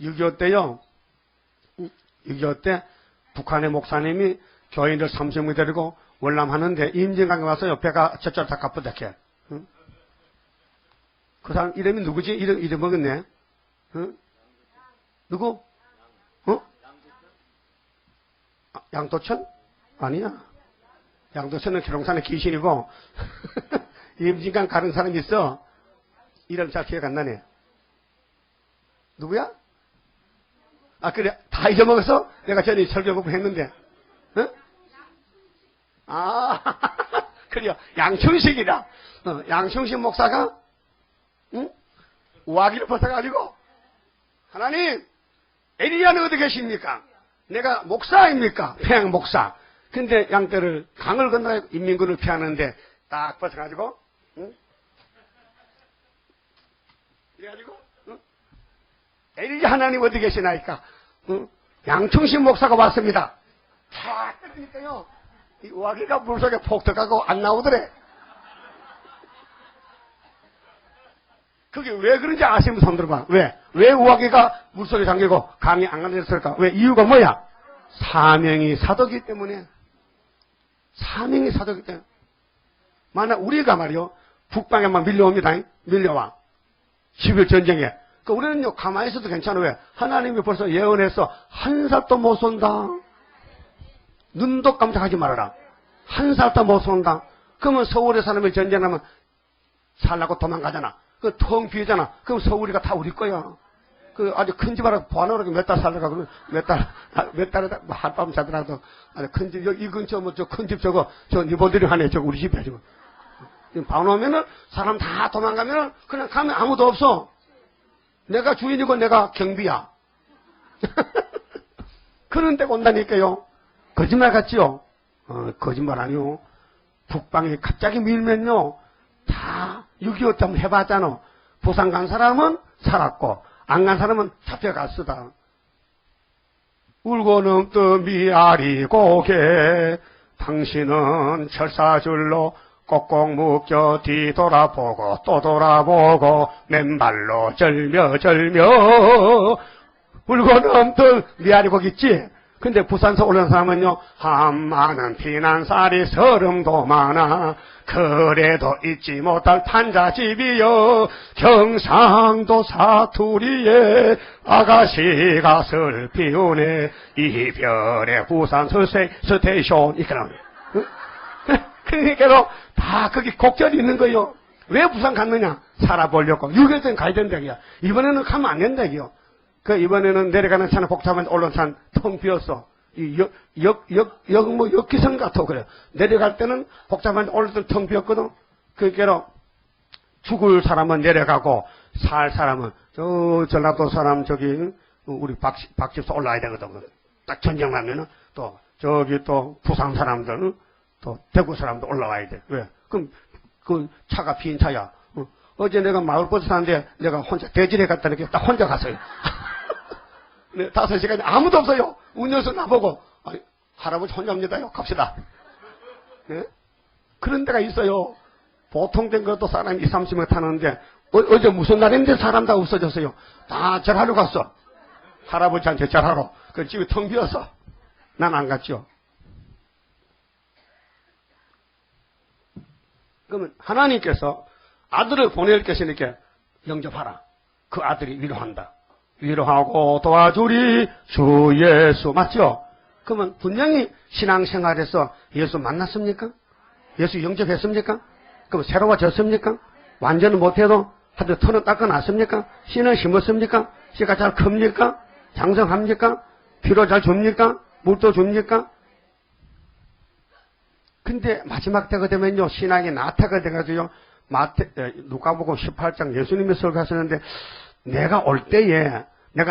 6.25 때요. 6.25 때 북한의 목사님이 교인들 30명 데리고 월남하는데 임진강에 와서 옆에가 저쪽 다 까쁘다게. 응? 그 사람 이름이 누구지? 이름 먹었네. 응? 누구? 양도천? 아니야. 양도천은 기롱산의 귀신이고 임진강 가는 사람이 있어. 이름 잘 기억 안 나네. 누구야? 그래. 다 잊어먹었어? 내가 전에 설교 보고 했는데. 응? 그래요. 양충식이다. 양충식 목사가, 응? 우아기를 벗어가지고, 하나님, 엘리야는 어디 계십니까? 내가 목사입니까? 평양 목사. 근데 양떼를 강을 건너 인민군을 피하는데 딱 벗어가지고, 응? 그래가지고, 응? 엘리야 하나님 어디 계시나이까? 응? 양충식 목사가 왔습니다. 탁 때리니까요. 이 우아기가 물속에 폭 들어가고 안 나오더래. 그게 왜 그런지 아시면 손 들어봐. 왜 우아기가 물속에 잠기고 강이 안 가졌을까? 왜? 이유가 뭐야? 사명이 사도기 때문에. 사명이 사도기 때문에. 만약 우리가 말이요, 북방에만 밀려옵니다. 밀려와. 11 전쟁에. 그 우리는요, 가만히 있어도 괜찮아. 왜? 하나님이 벌써 예언해서 한 살도 못 쏜다. 눈도 깜짝하지 말아라. 한 살도 못 쏜다. 그러면 서울에 사람이 전쟁하면 살라고 도망가잖아. 그 텅 비잖아. 그럼 서울이가 다 우리 거야. 그 아주 큰 집 하나 보안하라고 몇 달 살다가 그러면 몇 달에 한밤 자더라도 아주 큰 집, 이 근처 뭐 저 큰 집 저거 저 니보들이 하네. 저거 우리 집이야 지금. 봐놓으면은 사람 다 도망가면은 그냥 가면 아무도 없어. 내가 주인이고 내가 경비야. 그런 데가 온다니까요. 거짓말 같지요? 거짓말 아니요. 북방에 갑자기 밀면요. 다 6.25 때 한번 해봤잖아. 부산 간 사람은 살았고 안 간 사람은 잡혀갔으다. 울고 넘던 미아리 고개 당신은 철사줄로 꼭꼭 묶여 뒤돌아보고 또 돌아보고 맨발로 절며 울고 넘던 미아리 고기 있지? 근데 부산서 올라온 사람은요, 한마는 피난살이 서름도 많아. 그래도 잊지 못할 판자집이여. 경상도 사투리에 아가씨가 슬피 우네. 이별의 부산 스테이션. 이거는. 그러니까 다 거기 곡절이 있는 거요. 왜 부산 갔느냐? 살아보려고. 6.25 때는 가야 된다, 이거야. 이번에는 가면 안 된다, 이거요. 이번에는 내려가는 차는 복잡한 올라온 차는 텅 비었어. 역기성 같아, 그래. 내려갈 때는 복잡한 올라올 때는 텅 비었거든. 그게로 죽을 사람은 내려가고, 살 사람은, 전라도 사람, 우리 박집서 올라와야 되거든. 딱 전쟁 나면은, 또, 또, 부산 사람들, 또, 대구 사람도 올라와야 돼. 왜? 그럼, 그 차가 빈 차야. 어제 내가 마을버스 사는데, 내가 혼자, 대진에 갔다 이렇게 딱 혼자 갔어요. 네, 5시간이 아무도 없어요. 운전수 나보고, 아니, 할아버지 혼자입니다요. 갑시다. 네? 그런 데가 있어요. 보통 된 것도 사람이 20, 30명 타는데, 어제 무슨 날인데 사람 다 없어졌어요. 다 절하러 갔어. 할아버지한테 절하러. 그 집이 텅 비었어. 난 안 갔죠. 그러면 하나님께서 아들을 보낼 것이니까 영접하라. 그 아들이 위로한다. 위로하고 도와주리 주 예수. 맞죠? 그러면 분명히 신앙생활에서 예수 만났습니까? 예수 영접했습니까? 그럼 새로워졌습니까? 완전히 못해도 하여튼 털은 닦아놨습니까? 씨는 심었습니까? 씨가 잘 큽니까? 장성합니까? 피로 잘 줍니까? 물도 줍니까? 근데 마지막 때가 되면요, 신앙이 나태가 돼가지고요, 누가복음 18장 예수님이 설교하시는데, 내가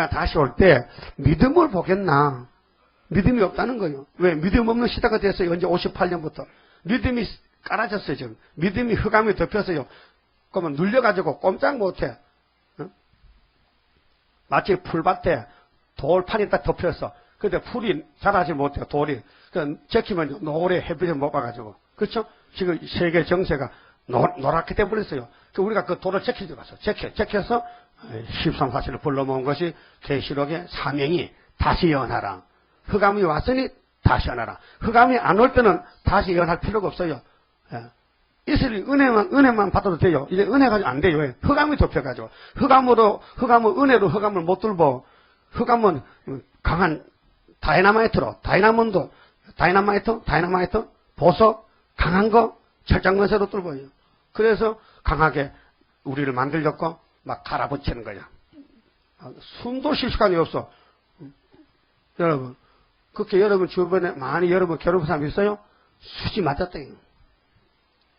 다시 올 때, 믿음을 보겠나? 믿음이 없다는 거예요. 왜? 믿음 없는 시대가 됐어요. 언제 58년부터. 믿음이 깔아졌어요, 지금. 믿음이 흑암이 덮였어요. 그러면 눌려가지고 꼼짝 못해. 응? 마치 풀밭에 돌판이 딱 덮였어. 근데 풀이 자라지 못해요, 돌이. 적히면 노래 햇빛을 못 봐가지고. 그렇죠? 지금 세계 정세가 노랗게 돼버렸어요. 우리가 그 돌을 적히지 갔어. 적혀서 13, 14를 불러모은 것이 계시록의 사명이 다시 예언하라. 흑암이 왔으니 다시 예언하라. 흑암이 안 올 때는 다시 예언할 필요가 없어요. 이슬이 은혜만 받아도 돼요. 이제 은혜가 안 돼요. 흑암이 덮여가지고. 은혜로 흑암을 못 뚫고, 흑암은 강한 다이나마이트, 보석, 강한 거, 철장건세로 뚫어요. 그래서 강하게 우리를 만들려고 막 갈아붙이는 거야. 숨도 쉴 시간이 없어. 여러분, 그렇게 여러분 주변에 많이 여러분 괴롭은 사람 있어요? 수지 맞았다.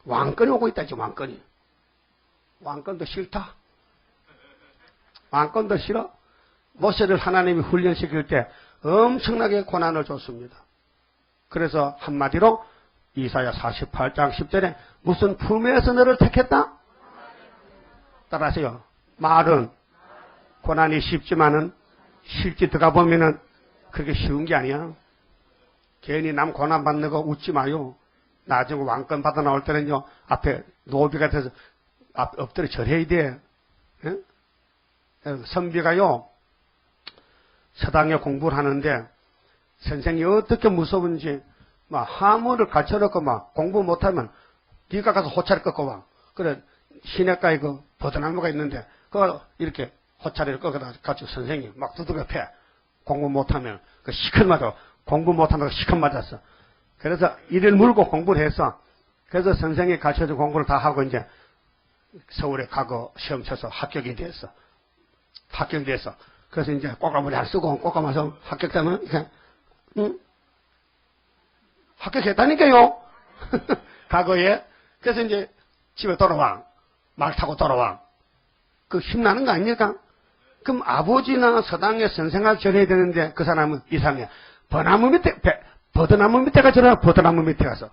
왕권이 오고 있다, 지금 왕권이. 왕권도 싫다. 왕권도 싫어. 모세를 하나님이 훈련시킬 때 엄청나게 고난을 줬습니다. 그래서 한마디로 이사야 48장 10절에 무슨 품에서 너를 택했다? 따라하세요. 말은 고난이 쉽지만은 실제 들어가 보면은 그게 쉬운 게 아니야. 괜히 남 고난 받는 거 웃지 마요. 나중에 왕권 받아 나올 때는요, 앞에 노비가 돼서 앞 엎드려 절해야 돼. 응? 선비가요, 서당에 공부를 하는데, 선생이 어떻게 무서운지, 막, 하모를 갖춰놓고 막, 공부 못하면, 네가 가서 호차를 꺾고 와. 그래, 시냇가에 그, 버드나무가 있는데, 그거 이렇게 호차를 꺾어가지고 선생이 막 두들겨 패. 공부 못하면, 그 시큰 맞아. 공부 못한다고 시큰 맞았어. 그래서 이를 물고 공부를 했어. 그래서 선생이 가르쳐준 공부를 다 하고 이제, 서울에 가고 시험 쳐서 합격이 됐어. 합격이 됐어. 그래서 이제 꽃가무리 안 쓰고 꽃가마서 합격되면, 이렇게, 응? 합격했다니까요. 과거에. 그래서 이제 집에 돌아와. 말 타고 돌아와. 그 힘나는 거 아닙니까? 그럼 아버지나 서당에 선생을 전해야 되는데 그 사람은 이상해. 버드나무 밑에가 전화, 버드나무 밑에 가서.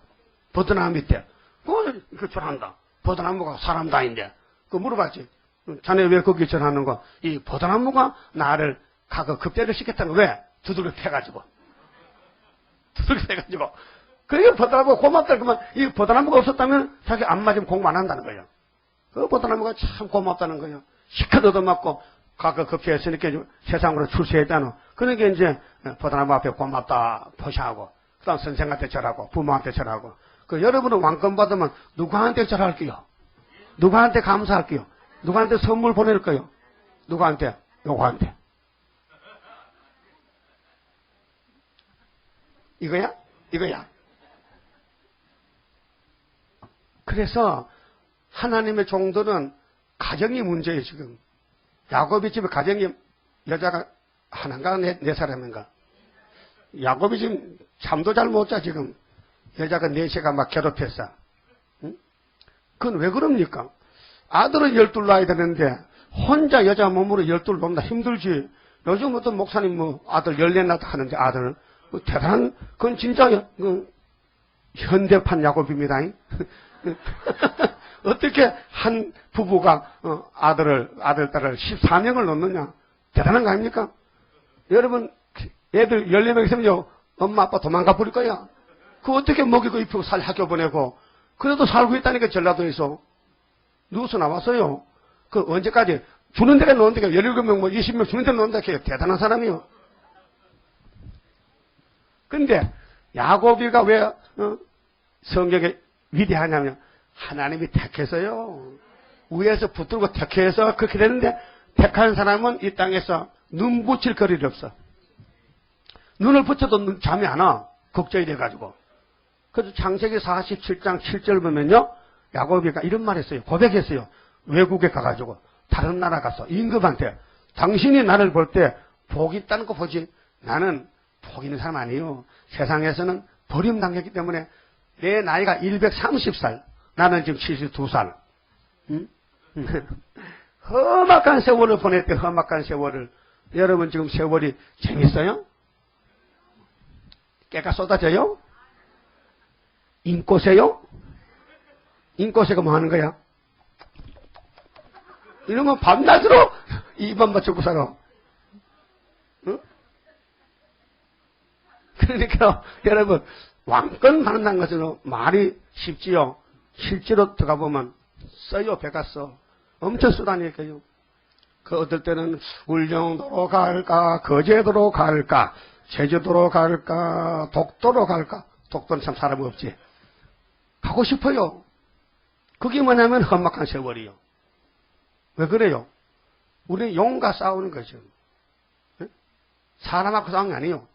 버드나무 밑에. 그 전한다. 버드나무가 사람 다인데. 그 물어봤지. 자네 왜 거기 전하는 거? 이 버드나무가 나를 가거 급제를 시켰다는 거. 왜? 두들겨 패가지고. 두들겨 패가지고. 그러니까 버드나무가 고맙다. 그러면 이 버드나무가 없었다면 자기 안 맞으면 공부 안 한다는 거예요. 그 버드나무가 참 고맙다는 거예요. 시컷 얻어맞고 가거 급제했으니까 세상으로 출세했다는. 그러니까 이제 버드나무 앞에 고맙다 포시하고 그 다음 선생한테 절하고 부모한테 절하고. 그 여러분은 왕권 받으면 누구한테 절할게요? 누구한테 감사할게요? 누구한테 선물 보낼 거요? 누구한테? 요거한테. 이거야? 이거야. 그래서 하나님의 종들은 가정이 문제예요, 지금. 야곱이 집에 가정이 여자가 하나인가 네 사람인가? 야곱이 지금 잠도 잘 못 자, 지금. 여자가 넷이가 막 괴롭혔어. 응? 그건 왜 그럽니까? 아들은 12 낳아야 되는데 혼자 여자 몸으로 12 놓는다 힘들지. 요즘 어떤 목사님 뭐 아들 14 낳다 하는데 아들 뭐 대단한 그건 진짜 현대판 야곱입니다. 어떻게 한 부부가 아들 딸을 14명을 놓느냐. 대단한 거 아닙니까? 여러분 애들 14명 있으면 엄마 아빠 도망가 버릴 거야. 그 어떻게 먹이고 입히고 살 학교 보내고 그래도 살고 있다니까 전라도에서. 누워서 나왔어요. 그 언제까지 주는 데가 놓은 데가 17명 뭐 20명 주는 데 놓은 데가 대단한 사람이요. 근데 야곱이가 왜 성경에 위대하냐면 하나님이 택해서요. 위에서 붙들고 택해서 그렇게 되는데 택한 사람은 이 땅에서 눈 붙일 거리가 없어. 눈을 붙여도 잠이 안 와. 걱정이 돼가지고. 그래서 창세기 47장 7절 보면요. 야곱이가 이런 말 했어요. 고백했어요. 외국에 가가지고 다른 나라 가서 임금한테 당신이 나를 볼 때 복 있다는 거 보지 나는 복 있는 사람 아니에요. 세상에서는 버림당했기 때문에 내 나이가 130살 나는 지금 72살 응? 험악한 세월을 보냈대. 험악한 세월을. 여러분 지금 세월이 재밌어요? 깨가 쏟아져요? 인꼬세요? 인꼬새가 뭐 하는 거야? 이러면 밤낮으로 입만 맞추고 살아. 응? 그러니까 여러분 왕권 받는다는 것은 말이 쉽지요. 실제로 들어가 보면 써요. 배가 써. 엄청 쓰다니까요. 그 어떨 때는 울릉도로 갈까 거제도로 갈까 제주도로 갈까 독도로 갈까. 독도는 참 사람이 없지. 가고 싶어요. 그게 뭐냐면 험악한 세월이요. 왜 그래요? 우리는 영과 싸우는 거죠. 사람하고 싸우는 게 아니에요.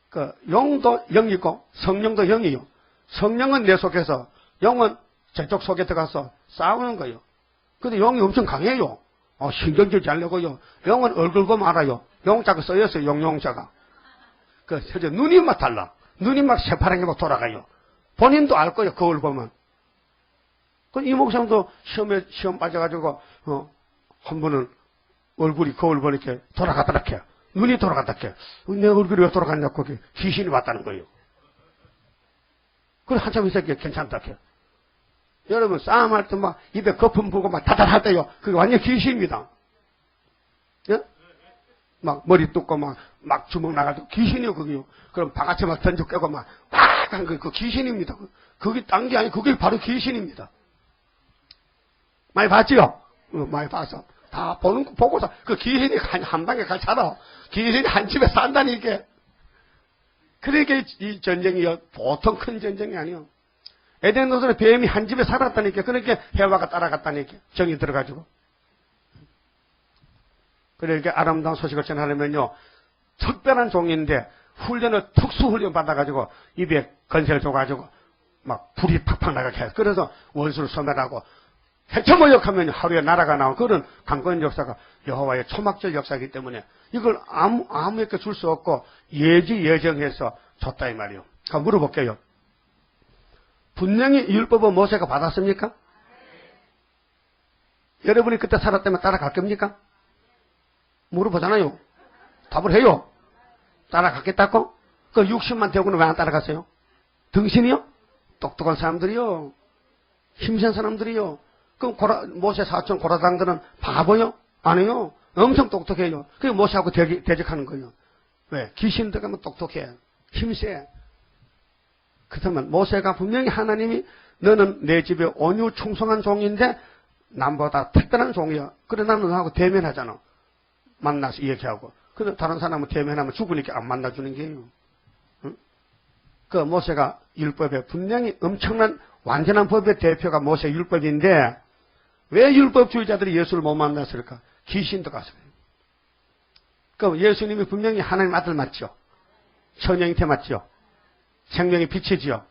그 영도 영이고 성령도 영이요. 성령은 내 속에서 영은 저쪽 속에 들어가서 싸우는 거예요. 근데 영이 엄청 강해요. 신경질 잘 내고요. 영은 얼굴 보면 알아요. 영자가 써였어요. 영자가. 그 눈이 막 달라. 눈이 막 새파랗게 막 돌아가요. 본인도 알 거예요. 거울 보면. 이 목사님도 시험 빠져가지고, 한 번은 얼굴이 거울 보니까 돌아갔다 해. 눈이 돌아갔다 해. 내 얼굴이 왜 돌아갔냐고 귀신이 왔다는 거예요. 그래, 한참 있었기에 괜찮다 해. 여러분, 싸움할 때 막 입에 거품 부고 막 다달할 때요. 그게 완전 귀신입니다. 예? 막 머리 뜯고 막 주먹 나가도 귀신이요, 그게요. 그럼 바가지 막 던져 깨고 막, 꽉! 한 거, 그 귀신입니다. 그게 딴 게 아니고, 그게 바로 귀신입니다. 많이 봤지요? 많이 봤어. 다 보고서, 그 귀신이 한 방에 같이 살아. 귀신이 한 집에 산다니까. 그러니까 이 전쟁이 보통 큰 전쟁이 아니요. 에덴 동산에 뱀이 한 집에 살았다니까. 그러니까 해와가 따라갔다니까. 정이 들어가지고. 그러니까 아름다운 소식을 전하려면요. 특별한 종인데 훈련을 특수훈련 받아가지고 입에 건세를 줘가지고 막 불이 팍팍 나가게 해요. 그래서 원수를 소멸하고 해처모역하면 하루에 나라가 나온 그런 강권 역사가 여호와의 초막절 역사이기 때문에 이걸 아무에게 줄 수 없고 예지예정해서 줬다 이 말이요. 한번 물어볼게요. 분명히 율법은 모세가 받았습니까? 여러분이 그때 살았다면 따라갈 겁니까? 물어보잖아요. 답을 해요. 따라갔겠다고? 그 60만 대군은 왜 안 따라갔어요? 등신이요? 똑똑한 사람들이요. 힘센 사람들이요. 그럼 모세 사촌 고라당들은 바보요? 아니요. 엄청 똑똑해요. 그게 모세하고 대적하는 거예요. 왜? 귀신 들어가면 똑똑해. 힘세. 그렇다면 모세가 분명히 하나님이 너는 내 집에 온유 충성한 종인데 남보다 특별한 종이야. 그래 나는 너하고 대면하잖아. 만나서 얘기하고. 근데 다른 사람은 대면하면 죽으니까 안 만나주는 게요. 응? 그 모세가 율법에 분명히 엄청난 완전한 법의 대표가 모세 율법인데 왜 율법주의자들이 예수를 못 만났을까? 귀신도 가서 그래요. 그럼 예수님이 분명히 하나님 아들 맞죠? 천영태 맞죠? 생명의 빛이지요?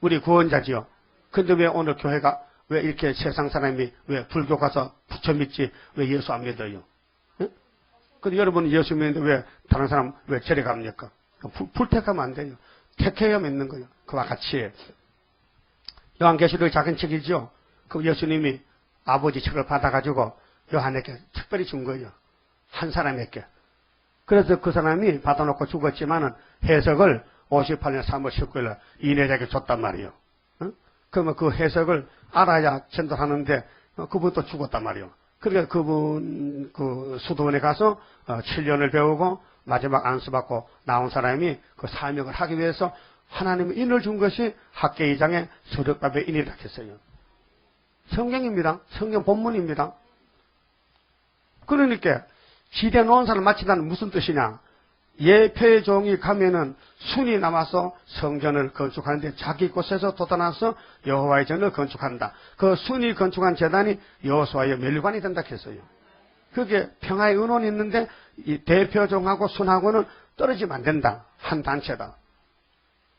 우리 구원자지요? 근데 왜 오늘 교회가 왜 이렇게 세상 사람이 왜 불교 가서 부처 믿지 왜 예수 안 믿어요? 응? 근데 여러분은 예수 믿는데 왜 다른 사람 왜 절에 갑니까? 불택하면 안 돼요. 택해야 믿는 거예요. 그와 같이 요한계시록의 작은 책이죠. 그 예수님이 아버지 책을 받아가지고 요한에게 특별히 준 거예요. 한 사람에게. 그래서 그 사람이 받아놓고 죽었지만은 해석을 58년 3월 19일 이내자에게 줬단 말이에요. 응? 그러면 그 해석을 알아야 전도하는데 그분도 죽었단 말이에요. 그러니까 그분 그 수도원에 가서 7년을 배우고 마지막 안수받고 나온 사람이 그 사명을 하기 위해서 하나님의 인을 준 것이 학계 2장의 서력밥의 인이라 했어요. 성경입니다. 성경 본문입니다. 그러니까 지대 놓은 사람 마치다는 무슨 뜻이냐? 예표종이 가면은 순이 남아서 성전을 건축하는데 자기 곳에서 돋아나서 여호와의 전을 건축한다. 그 순이 건축한 제단이 여호수아의 멸관이 된다 했어요. 그게 평화의 은원이 있는데 이 대표종하고 순하고는 떨어지면 안 된다. 한 단체다.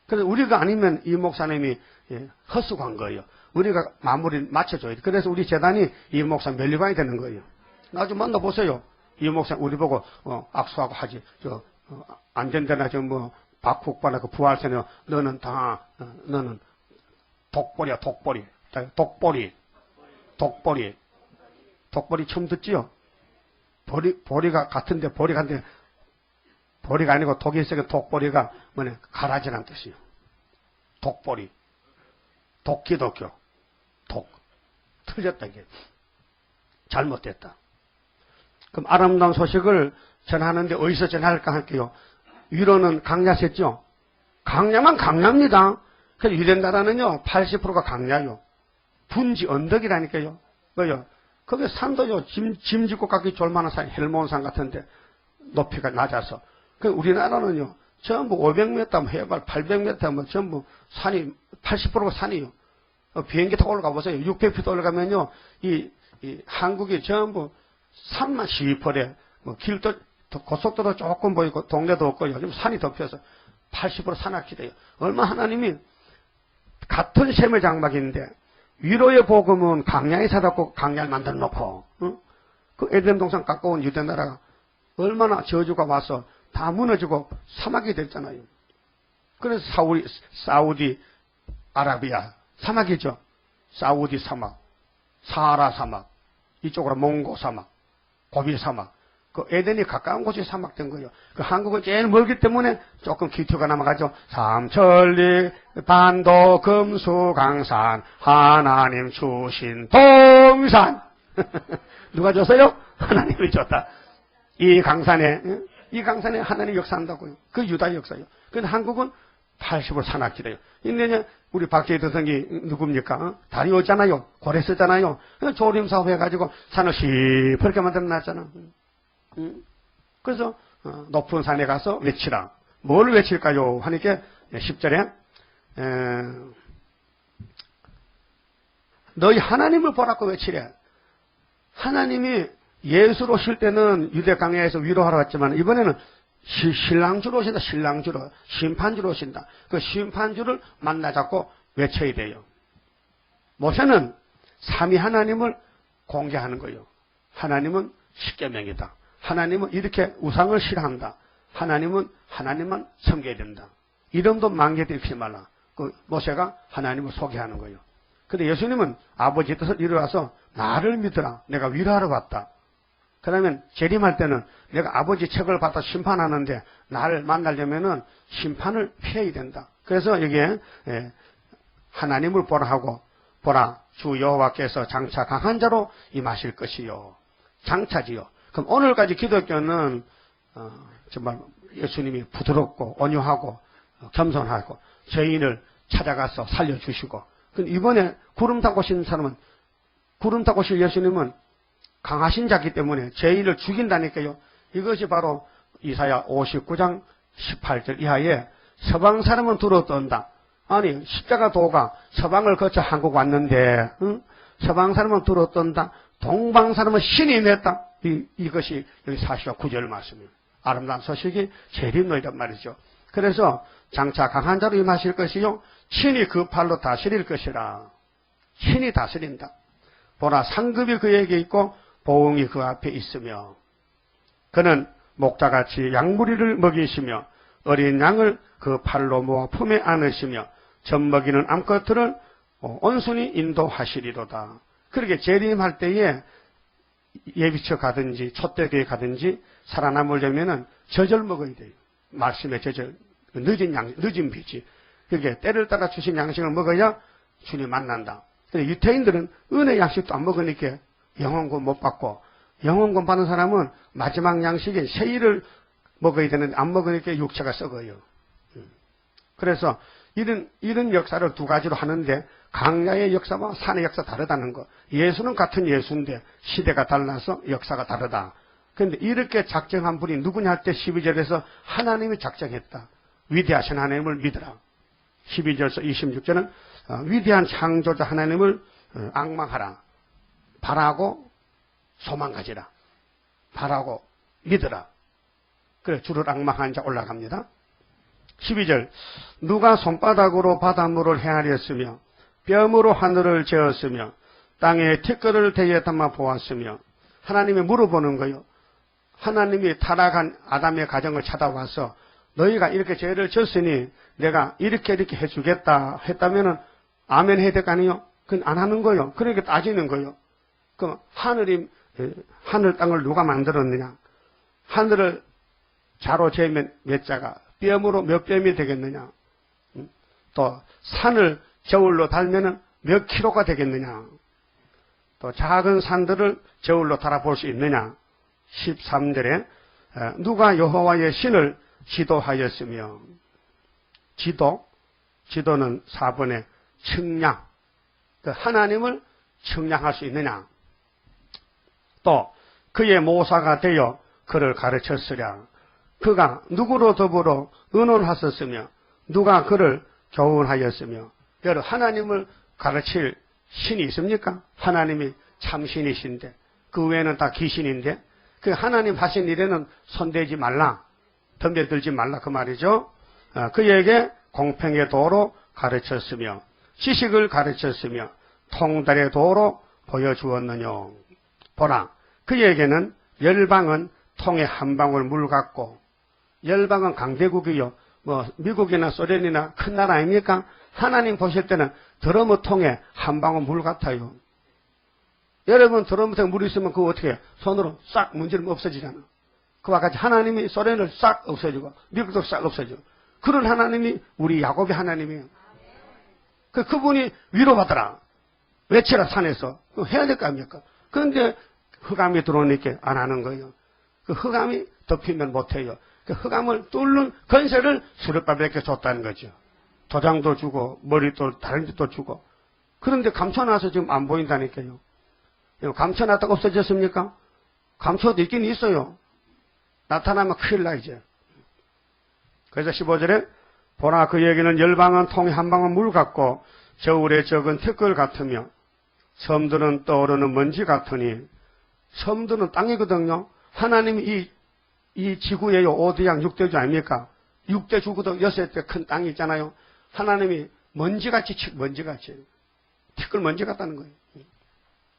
그래서 우리가 아니면 이 목사님이 헛수고한 거예요. 우리가 마무리 맞춰줘야 돼. 그래서 우리 재단이 이 목사 멸관이 되는 거예요. 나중에 만나보세요. 이 목사 우리 보고 악수하고 하지. 안전대나 박국바나 그 부활세는 너는 다 너는 독보리야 독보리. 독보리 처음 듣지요? 보리가 같은데 보리가 아니고 독일 속의 독보리가 뭐냐 가라지란 뜻이요. 독보리. 독기독교. 틀렸다 이게. 잘못됐다. 그럼 아름다운 소식을 전하는데 어디서 전할까 할게요. 위로는 강야였죠. 강야만 강야입니다. 그래서 유대나라는요 80%가 강야요. 분지 언덕이라니까요. 왜요? 거기 산도요 짐 짓고 가기 졸만한 산 헬몬산 같은데 높이가 낮아서. 그 우리나라는요 전부 500m, 해발 800m, 전부 산이 80%가 산이요. 비행기 타고 올라가 보세요. 600피트 올라가면요 이 한국이 전부 산만 시퍼래. 길도 고속도로 조금 보이고 동네도 없고 요즘 산이 덮여서 80% 산악지대요. 얼마 하나님이 같은 셈의 장막인데 위로의 복음은 강야에 살았고 강야를 만들어 놓고 그 에덴 동산 가까운 유대 나라가 얼마나 저주가 와서 다 무너지고 사막이 됐잖아요. 그래서 사우디 아라비아 사막이죠. 사우디 사막, 사하라 사막, 이쪽으로 몽고 사막, 고비 사막. 그 에덴이 가까운 곳이 사막된 거예요. 그 한국은 제일 멀기 때문에 조금 기초가 남아가죠. 삼천리 반도 금수강산 하나님 주신 동산. 누가 줬어요? 하나님이 줬다. 이 강산에 이 강산에 하나님이 역사한다고요. 그 유다의 역사예요. 근데 한국은 80을 산악지대요. 근데 우리 박재희 대통령이 누굽니까? 다리오잖아요. 고레스잖아요. 조림 사업 해가지고 산을 시퍼렇게 만들어놨잖아. 그래서 높은 산에 가서 외치라. 뭘 외칠까요? 하니까 10절에 너희 하나님을 보라고 외치래. 하나님이 예수로 오실 때는 유대 광야에서 위로하러 왔지만 이번에는 신랑주로 오신다. 신랑주로. 심판주로 오신다. 그 심판주를 만나 잡고 외쳐야 돼요. 모세는 삼위 하나님을 공개하는 거예요. 하나님은 십계명이다. 하나님은 이렇게 우상을 싫어한다. 하나님은 하나님만 섬겨야 된다. 이름도 만개되지 말라. 그 모세가 하나님을 소개하는 거예요. 근데 예수님은 아버지 뜻을 이루어서 나를 믿으라. 내가 위로하러 왔다. 그러면 재림할 때는 내가 아버지 책을 받아 심판하는데 나를 만나려면은 심판을 피해야 된다. 그래서 여기에 하나님을 보라 하고 보라 주 여호와께서 장차 강한 자로 임하실 것이요. 장차지요. 그럼 오늘까지 기독교는 정말 예수님이 부드럽고 온유하고 겸손하고 죄인을 찾아가서 살려주시고 근데 이번에 구름 타고 오신 사람은 구름 타고 오실 예수님은 강하신 자기 때문에 죄인을 죽인다니까요. 이것이 바로 이사야 59장 18절 이하에 서방 사람은 두루 떤다. 아니 십자가 도가 서방을 거쳐 한국 왔는데 서방 사람은 두루 떤다. 동방 사람은 신이 냈다. 이것이 여기 49절 말씀이에요. 아름다운 소식이 재림노이란 말이죠. 그래서 장차 강한 자로 임하실 것이요. 친히 그 팔로 다스릴 것이라. 친히 다스린다. 보라 상급이 그에게 있고 보응이 그 앞에 있으며 그는 목자같이 양무리를 먹이시며 어린 양을 그 팔로 모아 품에 안으시며 젖먹이는 암컷들을 온순히 인도하시리로다. 그렇게 재림할 때에 예비처 가든지 촛대교에 가든지 살아남으려면은 젖을 먹어야 돼요. 말씀의 젖을 늦은 비지. 그게 때를 따라 주신 양식을 먹어야 주님 만난다. 근데 유태인들은 은혜 양식도 안 먹으니까 영혼권 못 받고 영혼권 받는 사람은 마지막 양식에 세일을 먹어야 되는데 안 먹으니까 육체가 썩어요. 그래서 이런 역사를 두 가지로 하는데 강야의 역사와 산의 역사 다르다는 거. 예수는 같은 예수인데 시대가 달라서 역사가 다르다. 그런데 이렇게 작정한 분이 누구냐 할 때 12절에서 하나님이 작정했다. 위대하신 하나님을 믿으라. 12절에서 26절은 위대한 창조자 하나님을 앙망하라. 바라고 소망 가지라. 바라고 믿으라. 그래 주를 앙망한 자 올라갑니다. 12절 누가 손바닥으로 바닷물을 헤아렸으며 뼘으로 하늘을 재었으며 땅에 티끌을 대에 담아 보았으며 하나님이 물어보는 거예요. 하나님이 타락한 아담의 가정을 찾아와서 너희가 이렇게 죄를 졌으니 내가 이렇게 해주겠다 했다면은 아멘 해야 될 거 아니에요? 그건 안 하는 거예요. 그러니까 따지는 거예요. 그럼 하늘 땅을 누가 만들었느냐? 하늘을 자로 재면 몇 자가 뼘으로 몇 뼘이 되겠느냐? 또 산을 저울로 달면은 몇 킬로가 되겠느냐? 또 작은 산들을 저울로 달아볼 수 있느냐? 13절에 누가 여호와의 신을 지도하였으며 지도는 4번에 측량 하나님을 측량할 수 있느냐? 또 그의 모사가 되어 그를 가르쳤으랴. 그가 누구로 더불어 의논하셨으며 누가 그를 교훈하였으며 여러분 하나님을 가르칠 신이 있습니까? 하나님이 참신이신데 그 외에는 다 귀신인데 그 하나님 하신 일에는 손대지 말라. 덤벼들지 말라 그 말이죠. 그에게 공평의 도로 가르쳤으며 지식을 가르쳤으며 통달의 도로 보여주었느냐. 보라 그에게는 열방은 통에 한 방울 물 같고 열방은 강대국이요. 미국이나 소련이나 큰 나라 아닙니까? 하나님 보실 때는 드러머 통에 한 방울 물 같아요. 여러분 드러머 통에 물 있으면 그거 어떻게 해? 손으로 싹 문지르면 없어지잖아. 그와 같이 하나님이 소련을 싹 없애주고 미국도 싹 없애주고 그런 하나님이 우리 야곱의 하나님이에요. 그분이 위로받더라. 외치라 산에서. 해야 될 거 아닙니까? 그런데 흑암이 들어오니까 안 하는 거예요. 그 흑암이 덮이면 못해요. 그 흑암을 뚫는 건설을 수렵바벨에게 줬다는 거죠. 도장도 주고 머리도 다른 짓도 주고. 그런데 감춰놔서 지금 안 보인다니까요. 감춰놨다가 없어졌습니까? 감춰도 있긴 있어요. 나타나면 큰일 나 이제. 그래서 15절에 보라 그에게는 열방은 통에 한 방울 물 같고 저울에 적은 티끌 같으며 섬들은 떠오르는 먼지 같으니 섬들은 땅이거든요. 하나님이 이 지구에요. 5대양 6대주 아닙니까? 6대 주구도 6대 큰 땅이 있잖아요. 하나님이 먼지같이 먼지같이 티끌 먼지 같다는 거예요.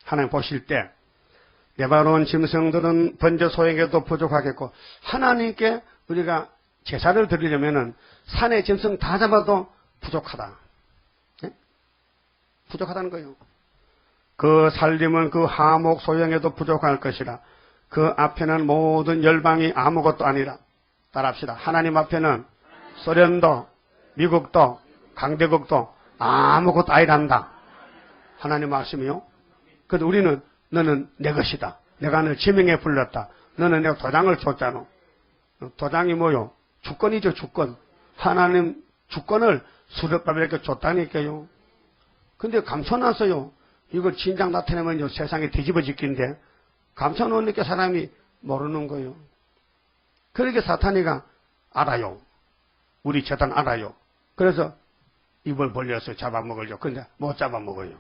하나님 보실 때 네바론 짐승들은 번제 소에게도 부족하겠고 하나님께 우리가 제사를 드리려면은 산의 짐승 다 잡아도 부족하다. 네? 부족하다는 거예요. 그 살림은 그 하목 소형에도 부족할 것이라. 그 앞에는 모든 열방이 아무것도 아니라. 따라합시다. 하나님 앞에는 소련도 미국도 강대국도 아무것도 아니란다. 하나님 말씀이요. 그래도 우리는 너는 내 것이다. 내가 너를 지명에 불렀다. 너는 내가 도장을 줬잖아. 도장이 뭐요? 주권이죠, 주권. 하나님 주권을 수렵바벨에게 줬다니까요. 근데 감춰놨어요. 이걸 진작 나타내면요, 세상이 뒤집어질 긴데, 감춰놓으니까 사람이 모르는 거예요. 그러니까 사탄이가 알아요. 우리 재단 알아요. 그래서 입을 벌려서 잡아먹으려고. 근데 못 잡아먹어요.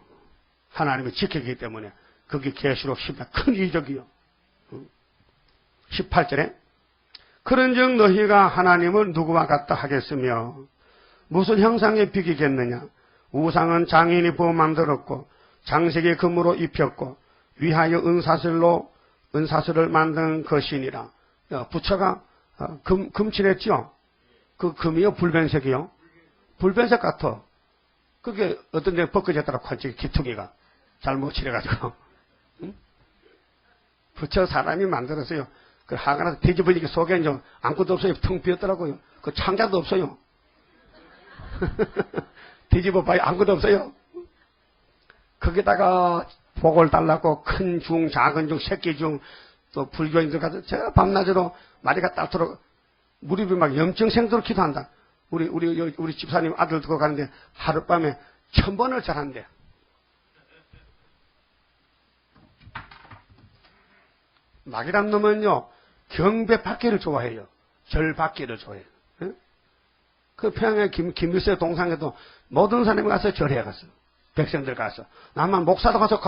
하나님이 지키기 때문에. 그게 계시록 10장 큰 이적이요. 18절에 그런즉 너희가 하나님을 누구와 같다 하겠으며 무슨 형상에 비기겠느냐. 우상은 장인이 부어 만들었고 장식이 금으로 입혔고 위하여 은사슬을 만든 것이니라. 부처가 금칠했죠. 그 금이요 불변색이요. 불변색 같아. 그게 어떤 데 벗겨졌더라. 관측 기퉁이가 잘못 칠해가지고. 응? 부처 사람이 만들었어요. 그 하가나서 뒤집으니까 속에 좀 아무것도 없어요. 텅 비었더라고요. 그 창자도 없어요. 뒤집어 봐요. 아무것도 없어요. 거기다가 복을 달라고 큰 중, 작은 중, 새끼 중, 또 불교인들 가서 저 밤낮으로 마리가 닳도록 무릎이 막 염증 생도록 기도한다. 우리 집사님 아들 두고 가는데 하룻밤에 1000번을 잘한대. 막이란 놈은요, 경배 받기를 좋아해요. 절 받기를 좋아해요. 응? 그 평양에 김일세 동상에도 모든 사람이 가서 절해 갔어. 백성들 가서. 나만 목사도 가서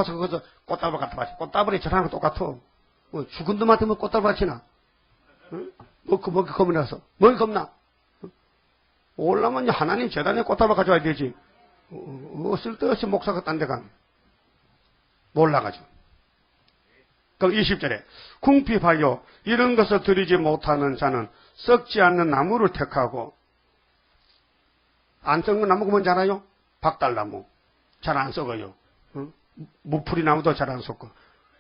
꽃다발 갖다 바치. 꽃다발이 절하는 거 똑같아. 뭐 죽은 놈한테 뭐 꽃다발 바치나? 응? 먹기 겁나서. 먹기 겁나? 올라면 하나님 재단에 꽃다발 가져와야 되지. 쓸데없이 목사가 딴 데 가면. 몰라가지고. 그럼 20절에 궁핍하여 이런 것을 드리지 못하는 자는 썩지 않는 나무를 택하고 안 썩는 나무가 뭔지 알아요? 박달나무. 잘 안 썩어요. 응? 무풀이 나무도 잘 안 썩고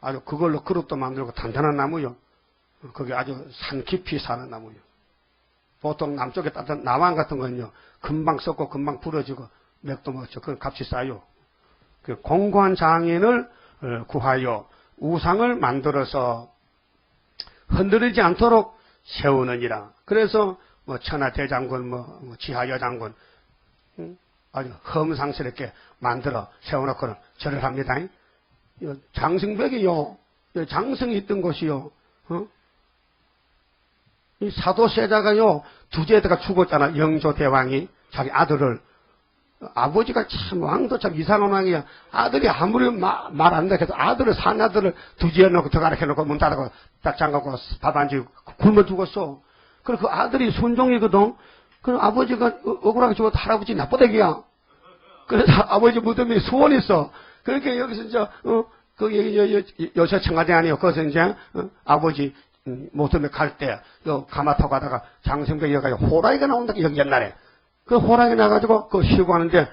아주 그걸로 그릇도 만들고 단단한 나무요. 그게 아주 산 깊이 사는 나무요. 보통 남쪽에 따뜻한 나왕 같은 건요. 금방 썩고 금방 부러지고 맥도 먹죠. 그건 값이 싸요. 그 공고한 장인을 구하여 우상을 만들어서 흔들리지 않도록 세우느니라. 그래서 뭐 천하대장군, 뭐 지하여장군 아주 험상스럽게 만들어 세워놓고는 절을 합니다. 장승벽이요. 장승이 있던 곳이요. 이 사도세자가요. 두제대가 죽었잖아. 영조대왕이 자기 아들을. 아버지가 참 왕도 참 이상한 왕이야. 아들이 아무리 말 안 되겠어. 아들을 사나들을 두지에 놓고 들어가라 해놓고 문 닫고 딱 잠가고 밥 안 주고 굶어 죽었어. 그리고 그 아들이 순종이거든. 그럼 아버지가 억울하게 죽어도 할아버지 나쁘대기야. 그래서 아버지 무덤에 수원이 있어. 그렇게 여기서 이제 그 요새 청와대 아니에요. 거기서 이제 아버지 무덤에 갈 때 요 가마 타고 가다가 장성벽에 여기가 호랑이가 나온다. 여기 옛날에. 그 호랑이 나가지고 그 쉬고 하는데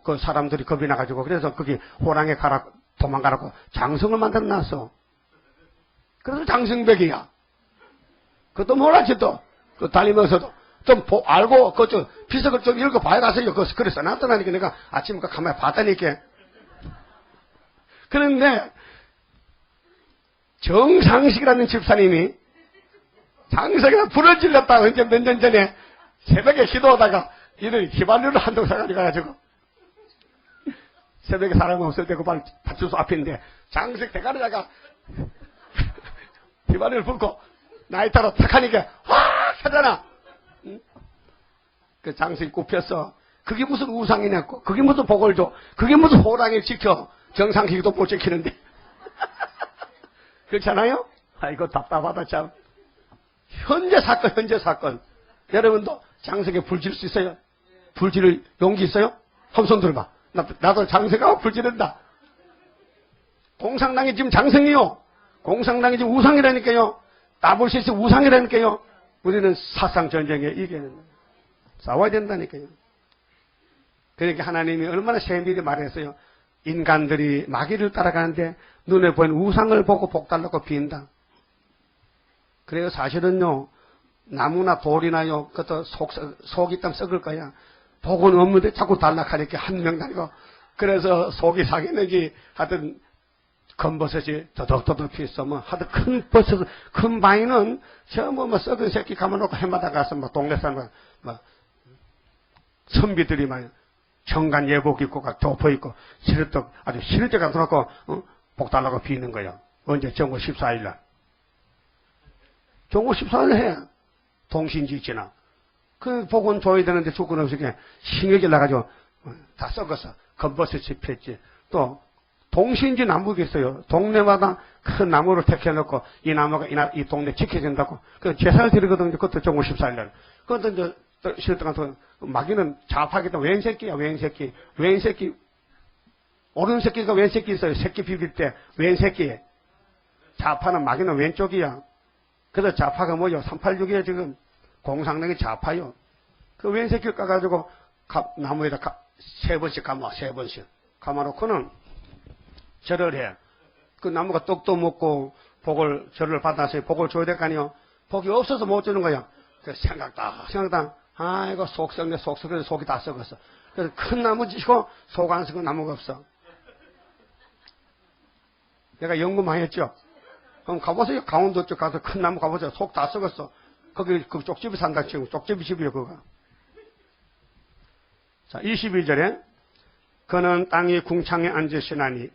그 사람들이 겁이 나가지고 그래서 거기 호랑이 가라 도망가라고 장성을 만들어 놨어. 그래서 장성벽이야. 그것도 몰랐지 또. 그 달리면서도 좀 알고 그 좀 비석을 좀 읽어봐야 가서요. 그래서 놨더라니까 내가 아침에 가만히 봤다니까. 그런데 정상식이라는 집사님이 장석이가 불을 질렀다. 언제 몇 년 전에 새벽에 기도하다가 이런 휘발유를 한통 사가지고 가가지고 새벽에 사람 없을 때 그 파출소 앞인데 장석 대가리다가 휘발유를 붓고 나이타로 탁 하니까 확 하잖아. 응? 그 장석이 굽혔어. 그게 무슨 우상이냐고. 그게 무슨 복을 줘. 그게 무슨 호랑이를 지켜. 정상기도 못 지키는데. 그렇잖아요? 아이고 답답하다 참. 현재 사건. 여러분도 장석에 불 질 수 있어요? 불 지를 용기 있어요? 한 손 들어봐. 나도 장석하고 불 지른다. 공산당이 지금 장성이요. 공산당이 지금 우상이라니까요. 따볼 수 있어 우상이라니까요. 우리는 사상전쟁에 이기는 싸워야 된다니까요. 그러니까 하나님이 얼마나 세밀히 말했어요. 인간들이 마귀를 따라가는데 눈에 보이는 우상을 보고 복 달라고 빈다. 그래요. 사실은요. 나무나 돌이나요. 그것도 속이 있다면 썩을 거야. 복은 없는데 자꾸 달락하니까 한 명 다니고. 그래서 속이 상했는지 하여튼 검버섯이 더덕더덕 피었으면 하여튼 큰 버섯, 큰 바위는 뭐 썩은 새끼 감아놓고 해마다 가서 뭐 동네 사람 선비들이 막 정간 예복 입고 덮어 입고 시루떡 아주 시루떡 갖다 놓고 복 달라고 비는 거예요. 언제 정오 14일 날. 정오 14일 해. 동신지 지나. 그 복은 줘야 되는데 조건 없으니까 신경질 나가지고 다 썩었어. 검버섯이 폈지. 또 동신지 나무가 있어요. 동네마다 큰 나무를 택해놓고 이 나무가 이 동네 지켜진다고. 그 제사를 드리거든요. 그것도 정오 14일 날. 그것도 이제 시루떡 같은 마귀는 좌파기도 왼새끼야, 왼새끼. 왼새끼. 오른새끼가 왼새끼 있어요. 새끼 비빌 때 왼새끼. 좌파는 마귀는 왼쪽이야. 그래서 좌파가 뭐요? 386이야 지금. 공상당이 좌파요. 그 왼새끼를 까가지고 나무에다 세 번씩 감아, 세 번씩. 감아놓고는 절을 해. 그 나무가 떡도 먹고 절을 받아서 복을 줘야 될 거 아니요. 복이 없어서 못 주는 거야. 그래서 생각다. 아이고 속 썩네 그래서 속이 다 썩었어. 그래서 큰 나무 지고 속 안 썩은 나무가 없어. 내가 연구 많이 했죠. 그럼 가보세요. 강원도 쪽 가서 큰 나무 가보세요. 속 다 썩었어. 거기 그 쪽집이 산다 치고 쪽집이 집이요 그거. 자 21절에 그는 땅이 궁창에 앉으시나니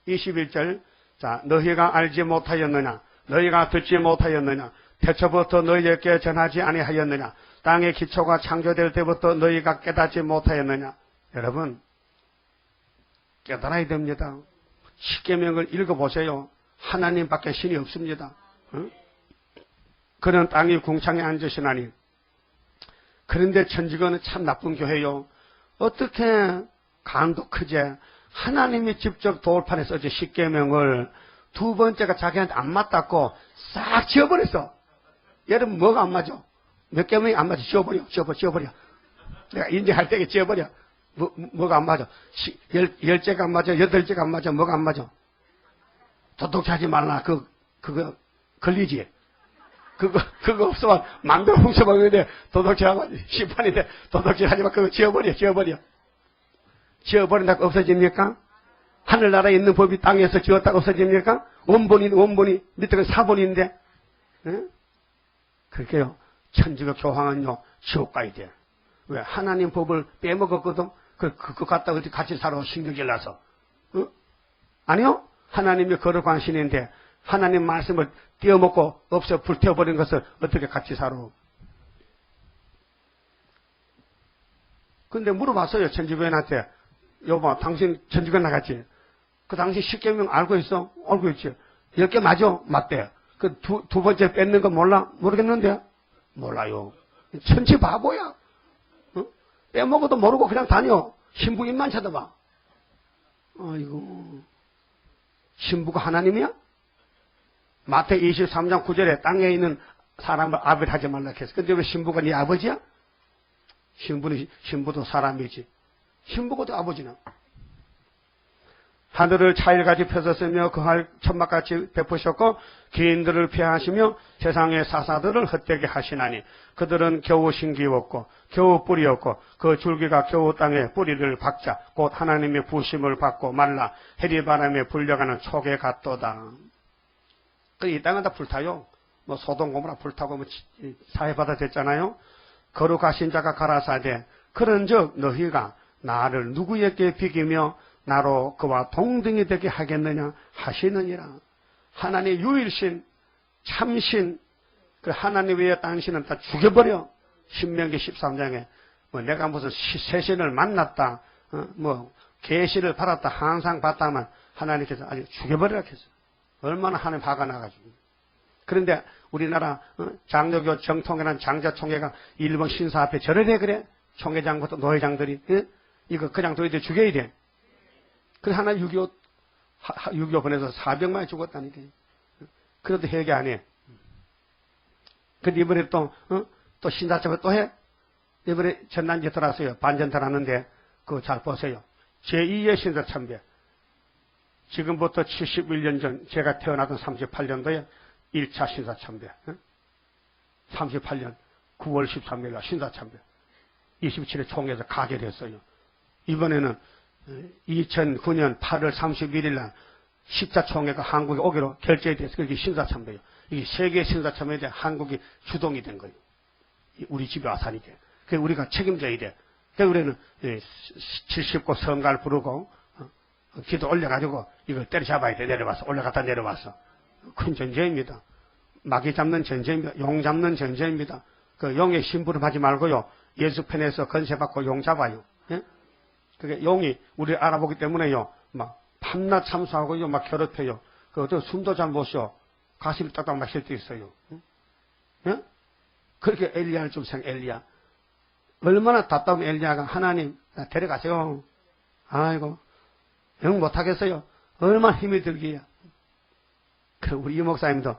21절 자 너희가 알지 못하였느냐 너희가 듣지 못하였느냐 태초부터 너희에게 전하지 아니하였느냐 땅의 기초가 창조될 때부터 너희가 깨닫지 못하였느냐. 여러분 깨달아야 됩니다. 십계명을 읽어보세요. 하나님밖에 신이 없습니다. 응? 그는 땅이 궁창에 앉으시나니. 그런데 천주교는 참 나쁜 교회요. 어떻게 간도 크제 하나님이 직접 돌판에 써진 십계명을 두 번째가 자기한테 안 맞다고 싹 지워버렸어. 여러분 뭐가 안 맞아? 몇 계명이 안 맞아? 지워버려. 내가 인정할 때에 지워버려. 뭐가 안 맞아? 10제가 안 맞아? 8제가 안 맞아? 뭐가 안 맞아? 도둑질하지 말라. 그거 걸리지? 그거 없으면 맘대로 훔쳐먹는데 도둑질하고 심판인데 도둑질하지 마. 그거 지워버려. 지워버린다고 없어집니까? 하늘나라에 있는 법이 땅에서 지웠다고 없어집니까? 원본이 밑에가 사본인데. 네? 그렇게요. 천주교 교황은요 지옥 가야 돼. 왜? 하나님 법을 빼먹었거든. 그거 갖다 어디 같이 살아 신경질 나서. 아니요. 하나님이 거룩한 신인데 하나님 말씀을 띄어먹고 없어 불태워버린 것을 어떻게 같이 살아. 근데 물어봤어요. 천주교인한테. 여보 당신 천주교 나갔지? 그 당시 십계명 알고 있어? 알고 있지. 10개 맞아? 맞대. 그 두 번째 뺏는 거 몰라? 모르겠는데? 몰라요. 천치 바보야. 어? 빼먹어도 모르고 그냥 다녀. 신부 입만 쳐다봐. 아이고. 신부가 하나님이야? 마태 23장 9절에 땅에 있는 사람을 아벨 하지 말라 했어. 근데 왜 신부가 네 아버지야? 신부도 사람이지. 신부가도 아버지나. 하늘을 차일같이 펴셨으며 그할 천막같이 베푸셨고 기인들을 피하시며 세상의 사사들을 헛되게 하시나니 그들은 겨우 신기웠고 겨우 뿌리였고 그 줄기가 겨우 땅에 뿌리를 박자 곧 하나님의 부심을 받고 말라 해리바람에 불려가는 촉에 같도다. 이 땅은 다 불타요. 뭐 소돔 고모라 불타고 뭐 사해바다 됐잖아요. 거룩하신 자가 가라사대 그런즉 너희가 나를 누구에게 비기며 나로 그와 동등이 되게 하겠느냐 하시느니라. 하나님 유일신 참신 그 하나님 외에 딴 신은 다 죽여버려. 신명기 13장에 뭐 내가 무슨 새신을 만났다 뭐 계시를 받았다 항상 봤다만 하나님께서 아주 죽여버리라 했어. 얼마나 하나님 화가 나가지고. 그런데 우리나라 장로교 정통이라는 장자총회가 일본 신사 앞에 절을 해 그래. 총회장부터 노회장들이 이거 그냥 너희들 죽여야 돼. 그래 하나 6.25 보내서 400만이 죽었다니까. 그래도 회개 안 해. 근데 이번에 또 신사참회 또 해. 이번에 전난제 들어왔어요. 반전들 하는데 그거 잘 보세요. 제2의 신사참배. 지금부터 71년 전 제가 태어나던 38년도에 1차 신사참배. 38년 9월 13일 날 신사참배. 27일 총회에서 가결했어요. 이번에는 2009년 8월 31일 날 십자총회가 한국에 오기로 결정돼서 그게 신사참배예요. 이게 세계 신사참회에 대해 한국이 주동이 된 거예요. 우리 집에 와사니까. 그래서 우리가 책임져야 돼. 그래서 우리는 70고 성가를 부르고 기도 올려가지고 이걸 때려잡아야 돼. 내려와서 올라갔다 내려와서. 큰 전쟁입니다. 마귀 잡는 전쟁입니다. 용 잡는 전쟁입니다. 그 용의 심부름 하지 말고요. 예수 편에서 건세받고 용 잡아요. 예? 그게 용이 우리를 알아보기 때문에요. 막 밤낮 참수하고요. 막 괴롭혀요. 그 어떤 숨도 잘 못 쉬어. 가슴이 딱딱 마실 때 있어요. 예? 그렇게 엘리야를 좀 생각. 엘리야. 얼마나 답답한 엘리야가 하나님 나 데려가세요. 아이고 영 못하겠어요. 얼마나 힘이 들기야. 그 우리 이 목사님도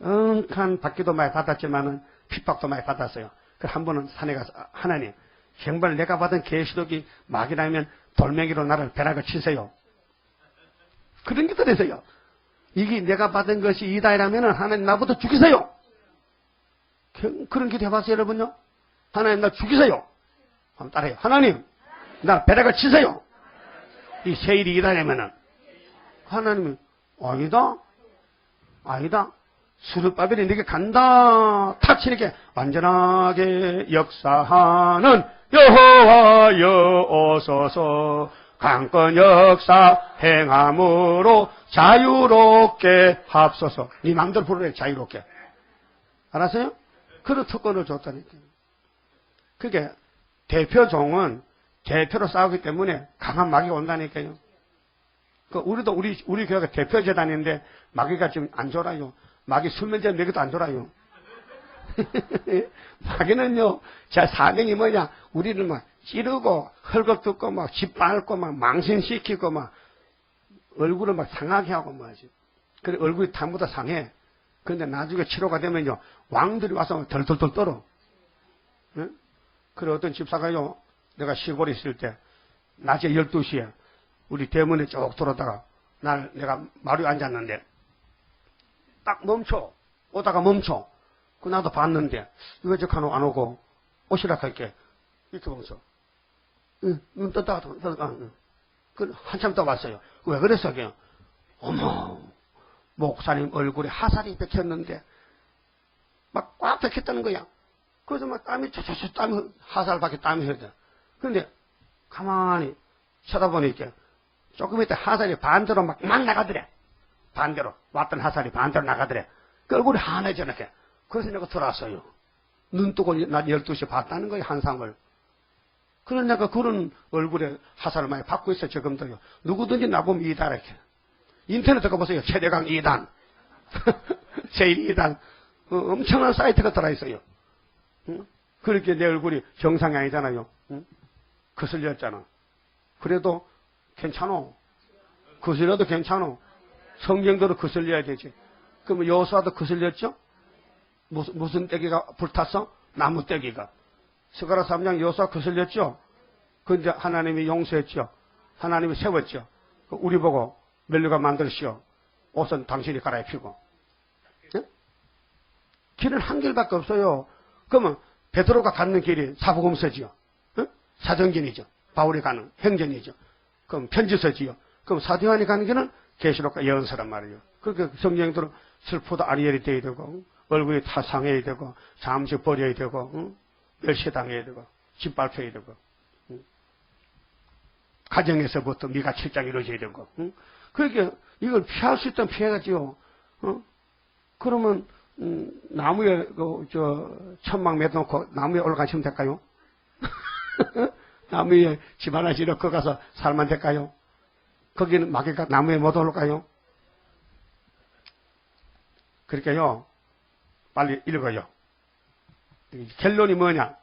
응한 받기도 많이 받았지만은 핍박도 많이 받았어요. 그 한 번은 산에 가서 하나님 정말 내가 받은 계시록이 막이라면 돌멩이로 나를 벼락을 치세요. 그런 게 들으세요. 이게 내가 받은 것이 이다라면은 하나님 나부터 죽이세요. 그런 기도 해봤어요 여러분요? 하나님 나 죽이세요. 한번 따라해요. 하나님 나 벼락을 치세요. 이 세일이 이다라면은 하나님이 아니다. 수르바벨이 네게 간다. 탁치니까 완전하게 역사하는 여호와여 오소서 강권 역사 행함으로 자유롭게 합소서. 네 맘대로 부르래 자유롭게. 알았어요? 그런 특권을 줬다니까요. 그게 대표종은 대표로 싸우기 때문에 강한 마귀가 온다니까요. 우리도 우리 교회가 대표 재단인데 마귀가 지금 안 졸아요. 마귀 수면제 먹여도 안 졸아요. 마귀는요, 제 사명이 뭐냐? 우리를 막 찌르고 헐겁듣고 막 짓밟고 막 망신시키고 막 얼굴을 막 상하게 하고 뭐지. 그래 얼굴이 탐보다 상해. 그런데 나중에 치료가 되면요, 왕들이 와서 덜덜덜 떨어. 응? 그래 어떤 집사가요, 내가 시골에 있을 때 낮에 12시에 우리 대문에 쭉 돌아다가 내가 마루에 앉았는데 딱 멈춰. 오다가 멈춰. 그 나도 봤는데 왜 저 간혹 안 오고 오시라 할게. 이렇게 보면서 눈 떴다가 그 한참 더 봤어요. 왜 그랬어? 그냥 어머 목사님 얼굴에 화살이 박혔는데 막 꽉 박혔다는 거야. 그래서 막 땀이 촤촤촤 땀이 화살밖에 땀이 흘러. 그런데 가만히 쳐다보니까 조금 있다 화살이 반대로 막 나가더래. 반대로 왔던 화살이 반대로 나가더래. 그 얼굴이 환해져 이렇게. 그래서 내가 들어왔어요. 눈 뜨고 낮 12시에 봤다는 거예요. 한상을. 그런 내가 그런 얼굴에 화살을 많이 받고 있어요. 지금도요. 누구든지 나보면 이다 이렇게. 인터넷에 가보세요. 최대강 2단 제1 2단 엄청난 사이트가 들어있어요. 응? 그렇게 내 얼굴이 정상이 아니잖아요. 응? 거슬렸잖아. 그래도 괜찮아. 거슬려도 괜찮아. 성경대로 거슬려야 되지. 그러면 여호수아도 거슬렸죠? 무슨 떼기가 불탔어? 나무 떼기가. 스가랴 3장 여호수아 거슬렸죠? 그런데 하나님이 용서했죠. 하나님이 세웠죠. 우리 보고 멜류가 만들시오. 옷은 당신이 갈아입히고. 네? 길은 한 길밖에 없어요. 그러면 베드로가 가는 길이 사복음서지요. 네? 사정긴이죠. 바울이 가는 행전이죠. 그럼 편지서지요. 그럼 사도요한이 가는 길은 계시록과 예언서란 말이에요. 그렇게 성경대로 슬프다 아리엘이 되어야 되고 얼굴이 타상해야 되고, 잠시 버려야 되고, 응? 멸시당해야 되고, 짓밟혀야 되고, 응? 가정에서부터 미가 칠장 이루어져야 되고, 응? 그러니까 이걸 피할 수 있다면 피해가지요. 그러면 나무에 천막 매놓고 나무에 올라가시면 될까요? 나무에 집 하나 지어 거 가서 살면 될까요? 거기는 마귀가 나무에 못 올라가요? 그러니까요, 빨리 읽어요. 결론이 뭐냐?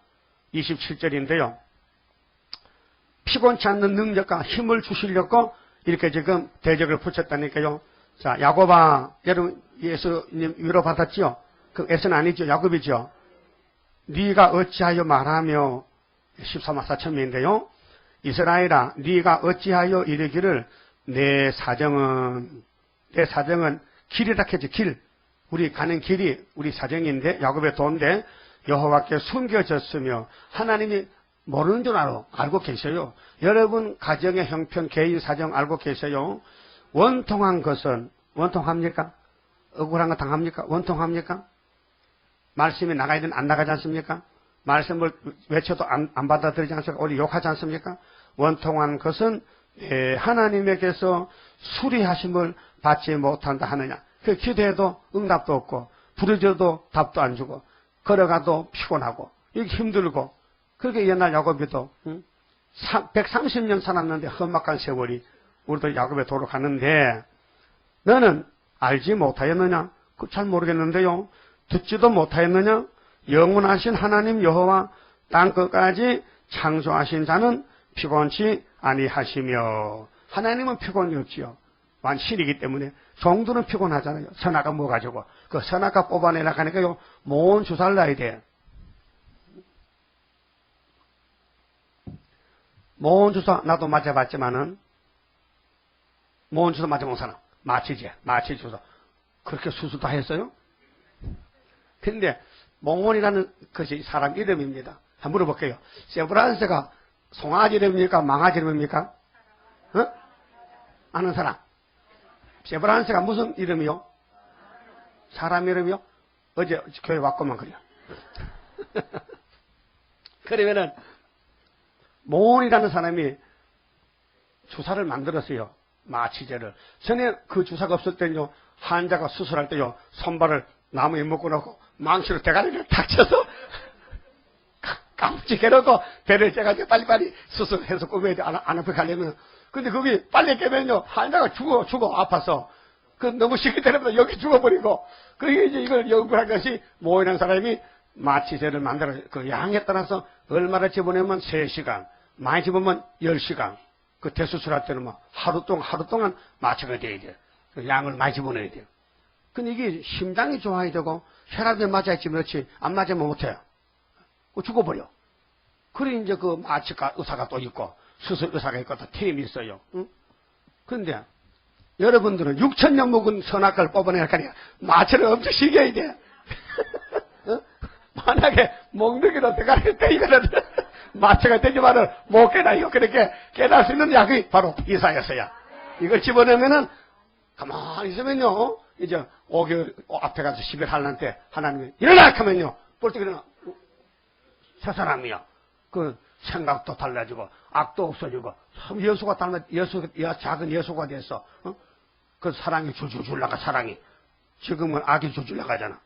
27절인데요. 피곤치 않는 능력과 힘을 주시려고 이렇게 지금 대적을 붙였다니까요. 자, 야곱아, 여러분 예수님 위로받았지요? 그 에서는 아니죠. 야곱이죠. 네가 어찌하여 말하며 13만 4천명인데요. 이스라엘아, 네가 어찌하여 이르기를 내 사정은 길이라 했죠. 길. 우리 가는 길이 우리 사정인데 야곱의 도인데 여호와께 숨겨졌으며 하나님이 모르는 줄 알고 계셔요. 여러분 가정의 형편, 개인 사정 알고 계세요. 원통한 것은 원통합니까? 억울한 거 당합니까? 원통합니까? 말씀이 나가야 되는 안 나가지 않습니까? 말씀을 외쳐도 안 받아들이지 않습니까? 오히려 욕하지 않습니까? 원통한 것은 하나님에게서 수리하심을 받지 못한다 하느냐. 그 기도해도 응답도 없고 부르짖어도 답도 안 주고 걸어가도 피곤하고 이렇게 힘들고 그렇게 옛날 야곱이도 130년 살았는데 험악한 세월이 우리도 야곱의 도로 가는데 너는 알지 못하였느냐? 잘 모르겠는데요. 듣지도 못하였느냐? 영원하신 하나님 여호와 땅 끝까지 창조하신 자는 피곤치 아니하시며 하나님은 피곤이 없지요. 완신이기 때문에 종들은 피곤하잖아요. 선악과 뭐 가지고 그 선악과 뽑아내라 하니까요. 모은 주사를 놔야 돼. 모은 주사 나도 맞아봤지만은 모은 주사 맞아본 사람 마취 주사 그렇게 수술 다 했어요? 근데 몽원이라는 것이 사람 이름입니다. 한번 물어볼게요. 세브란스가 송아지 이름입니까? 망아지 이름입니까? 아는 사람. 세브란스가 무슨 이름이요? 사람 이름이요? 어제 교회 왔구만 그래요. 그러면은 몽원이라는 사람이 주사를 만들었어요. 마취제를. 전에 그 주사가 없을 때는요. 환자가 수술할 때요. 손발을 나무에 묶어놓고 망치로 대가리를 탁 쳐서 깜찍 해놓고 배를 째가지고 빨리빨리 수술해서 꾸며야 돼. 안 아프게 하려면. 근데 거기 빨리 깨면요. 환자가 죽어 아파서. 그 너무 쉽게 때리면 여기 죽어버리고. 그러니까 이제 이걸 연구한 것이 모이는 사람이 마취제를 만들어 그 양에 따라서 얼마나 집어내면 3시간, 많이 집으면 10시간. 그 대수술할 때는 뭐 하루 동안 마취가 돼야 돼요. 그 양을 많이 집어내야 돼요. 근데 이게 심장이 좋아야 되고 혈압이 맞아야지 그렇지 안 맞으면 못해요. 죽어버려. 그래 이제 그 마취가 의사가 또 있고 수술 의사가 있고 다 팀이 있어요. 응? 그런데 여러분들은 6,000년 묵은 선악과를 뽑아내니까 마취를 엄청 시켜야 돼. 만약에 먹는 대가리를 떼이거든 마취가 되지만은 못 깨나요. 그렇게 깨달 수 있는 약이 바로 이사였어야. 이걸 집어내면은 가만히 있으면요. 이제 5개월 앞에 가서 10일 할란테 하나님이 일어나 하면요. 벌떡 일어나. 새 사람이야. 그 생각도 달라지고 악도 없어지고 참 예수가 작은 예수가 됐어. 그 사랑이 줄줄 나가 사랑이. 지금은 악이 줄줄 나가잖아.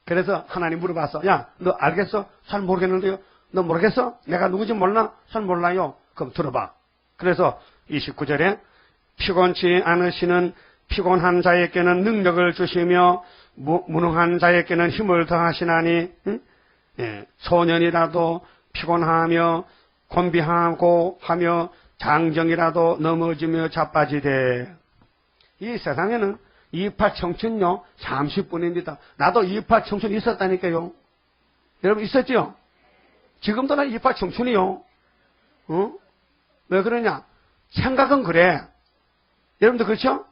그래서 하나님 물어봤어. 야, 너 알겠어? 잘 모르겠는데요. 너 모르겠어? 내가 누구지 몰라? 잘 몰라요. 그럼 들어봐. 그래서 29절에 피곤치 않으시는 피곤한 자에게는 능력을 주시며 무능한 자에게는 힘을 더하시나니 예, 소년이라도 피곤하며 곤비하고 하며 장정이라도 넘어지며 자빠지되 이 세상에는 28 청춘요 30분입니다. 나도 28 청춘 있었다니까요. 여러분 있었죠? 지금도 나 28 청춘이요. 왜 그러냐? 생각은 그래. 여러분도 그렇죠?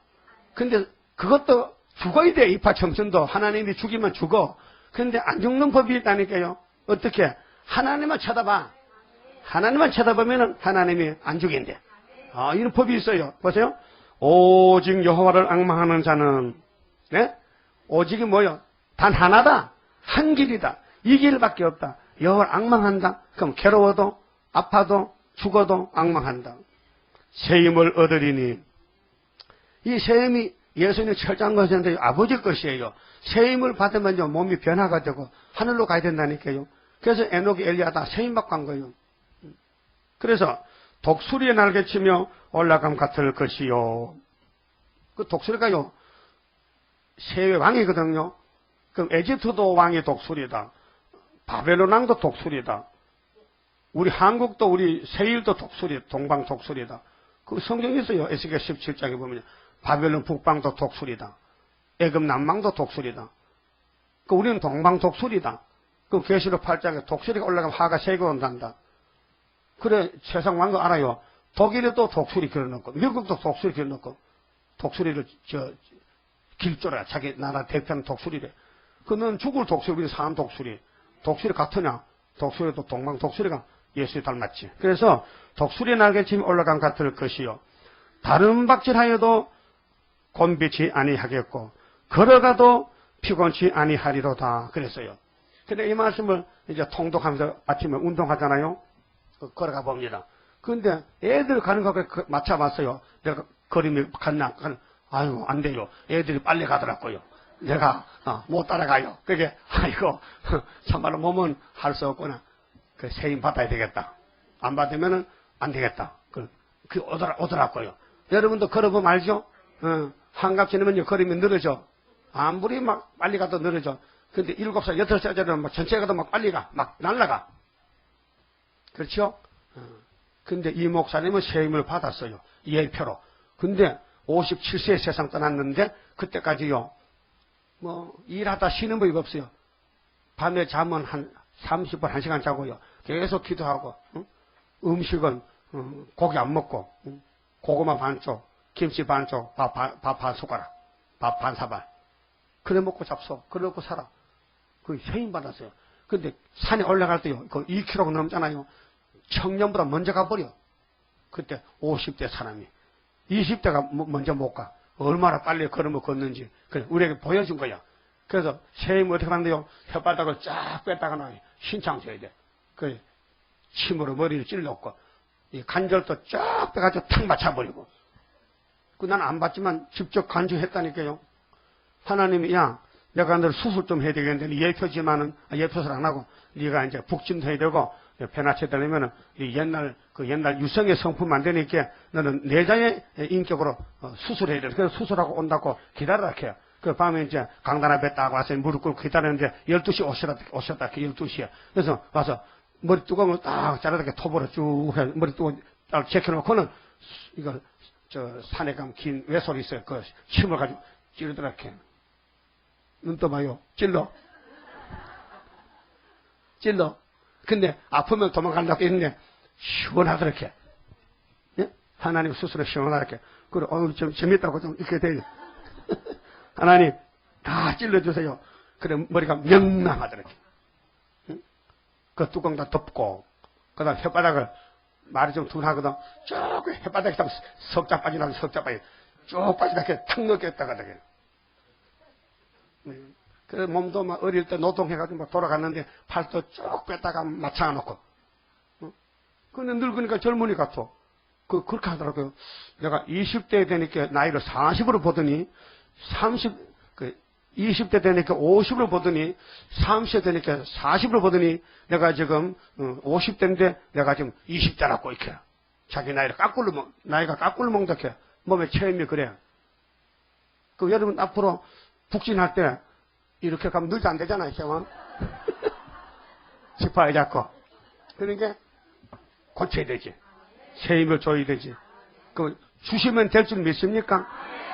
근데 그것도 죽어야 돼. 28 청춘도 하나님이 죽이면 죽어. 근데 안 죽는 법이 있다니까요. 어떻게? 하나님만 쳐다봐. 하나님만 쳐다보면 하나님이 안 죽인대. 이런 법이 있어요. 보세요. 오직 여호와를 앙망하는 자는 네? 오직이 뭐요? 단 하나다. 한 길이다. 이 길밖에 없다. 여호와를 앙망한다. 그럼 괴로워도 아파도 죽어도 앙망한다. 새 힘을 얻으리니 이 새 힘이 예수님 철저한 것인데 아버지 것이에요. 새 힘을 받으면요 몸이 변화가 되고 하늘로 가야 된다니까요. 그래서 에녹이 엘리야 다 새 힘 받고 간 거예요. 그래서 독수리의 날개치며 올라감 같을 것이요. 그 독수리가요 세의 왕이거든요. 그럼 에집트도 왕이 독수리다. 바벨론 왕도 독수리다. 우리 한국도 우리 세일도 독수리, 동방 독수리다. 그 성경에 있어요. 에스겔 17장에 보면 바벨론 북방도 독수리다. 애굽 남방도 독수리다. 그 우리는 동방 독수리다. 그 계시록 8장에 독수리가 올라가면 하가 세고 온단다. 그래 세상 왕거 알아요. 독일에도 독수리 길어놓고 미국도 독수리 길어놓고 독수리를 길조라 자기 나라 대표하는 독수리래. 그는 죽을 독수리, 우리는 사는 독수리. 독수리 같으냐? 독수리도 동방 독수리가 예수에 닮았지. 그래서 독수리 날개침이 올라간 같을 것이요. 다른 박질하여도 곤비치 아니하겠고 걸어가도 피곤치 아니하리로다. 그랬어요. 근데 이 말씀을 이제 통독하면서 아침에 운동하잖아요. 걸어가 봅니다. 근데 애들 가는 거에 맞춰봤어요. 내가 걸음이 갔나? 아유, 안 돼요. 애들이 빨리 가더라고요. 내가 못 따라가요. 그게 아이고 참말로 몸은 할 수 없구나. 그 세임 받아야 되겠다. 안 받으면은 안 되겠다. 그 오더라고요. 여러분도 걸어보면 알죠? 한갑 지나면 걸음이 늘어져. 아무리 막 빨리 가도 늘어져. 근데 7살, 8살짜리는 막 전체가 도 막 빨리 가. 막 날아가. 그렇죠? 근데 이 목사님은 세임을 받았어요. 예표로. 근데 57세에 세상 떠났는데 그때까지요. 뭐 일하다 쉬는 법이 없어요. 밤에 잠은 한 30분, 1시간 자고요. 계속 기도하고 음식은 고기 안 먹고 고구마 반쪽, 김치 반쪽, 밥 반 숟가락, 밥 반 사발. 그래 먹고 잡숴. 그래 먹고 살아. 그 세임 받았어요. 근데 산에 올라갈 때요. 그 2km 넘잖아요. 청년보다 먼저 가버려. 그때 50대 사람이. 20대가 먼저 못 가. 얼마나 빨리 걸으면 걷는지. 그래, 우리에게 보여준 거야. 그래서 세임을 어떻게 하는데요? 혓바닥을 쫙 뺐다가 나 신창 줘야 돼. 그 침으로 머리를 찔렀고, 이 관절도 쫙 빼가지고 탁 맞춰버리고. 그 난 안 봤지만 직접 간주했다니까요. 하나님이 야, 내가 너를 수술 좀 해야 되겠는데 예표지만은 예표를 안 하고 네가 이제 북진도 해야 되고 변화체 되려면은 옛날 유성의 성품 만드니까 너는 내장의 인격으로 수술해야 돼. 그래서 수술하고 온다고 기다려라 해요. 그 밤에 이제 강단 앞에 딱 와서 무릎 꿇고 기다렸는데 12시 오셨다 12시에. 그래서 와서 머리 뚜껑을 딱 자르게 톱으로 쭉 해. 머리 뚜껑 딱 제껴놓고는 이거 산에 가면 긴 외솔이 있어요. 그 침을 가지고 찌르더라 해. 눈 떠봐요. 찔러. 근데 아프면 도망간다고 했는데 시원하더렇게. 예? 하나님 스스로 시원하게. 그래, 좀 재밌다고 좀 이렇게 돼요. 하나님 다 찔러주세요. 그래 머리가 명랑하더렇게. 응? 그 뚜껑 다 덮고 그 다음 혓바닥을 말이 좀 둔하거든. 쭉 혓바닥에 딱 석자 빠지나면 석자 빠지 쭉 빠지다 이렇게 탁 넣겠다가 되게. 그 몸도 막 어릴 때 노동해가지고 막 돌아갔는데 팔도 쭉 뺐다가 맞춰놓고. 근데 늙으니까 젊은이 같아. 그렇게 하더라고요. 내가 20대 되니까 나이를 40으로 보더니 20대 되니까 50으로 보더니 30대 되니까 40으로 보더니 내가 지금 50대인데 내가 지금 20대라고 이렇게. 자기 나이가 까꿀로 먹다 이렇게. 몸에 체험이 그래. 여러분 앞으로 북진할 때 이렇게 가면 늦어 안 되잖아요, 형은. 지파에 잡고. 그러니까 고쳐야 되지. 새 힘을 줘야 되지. 그럼 주시면 될 줄 믿습니까?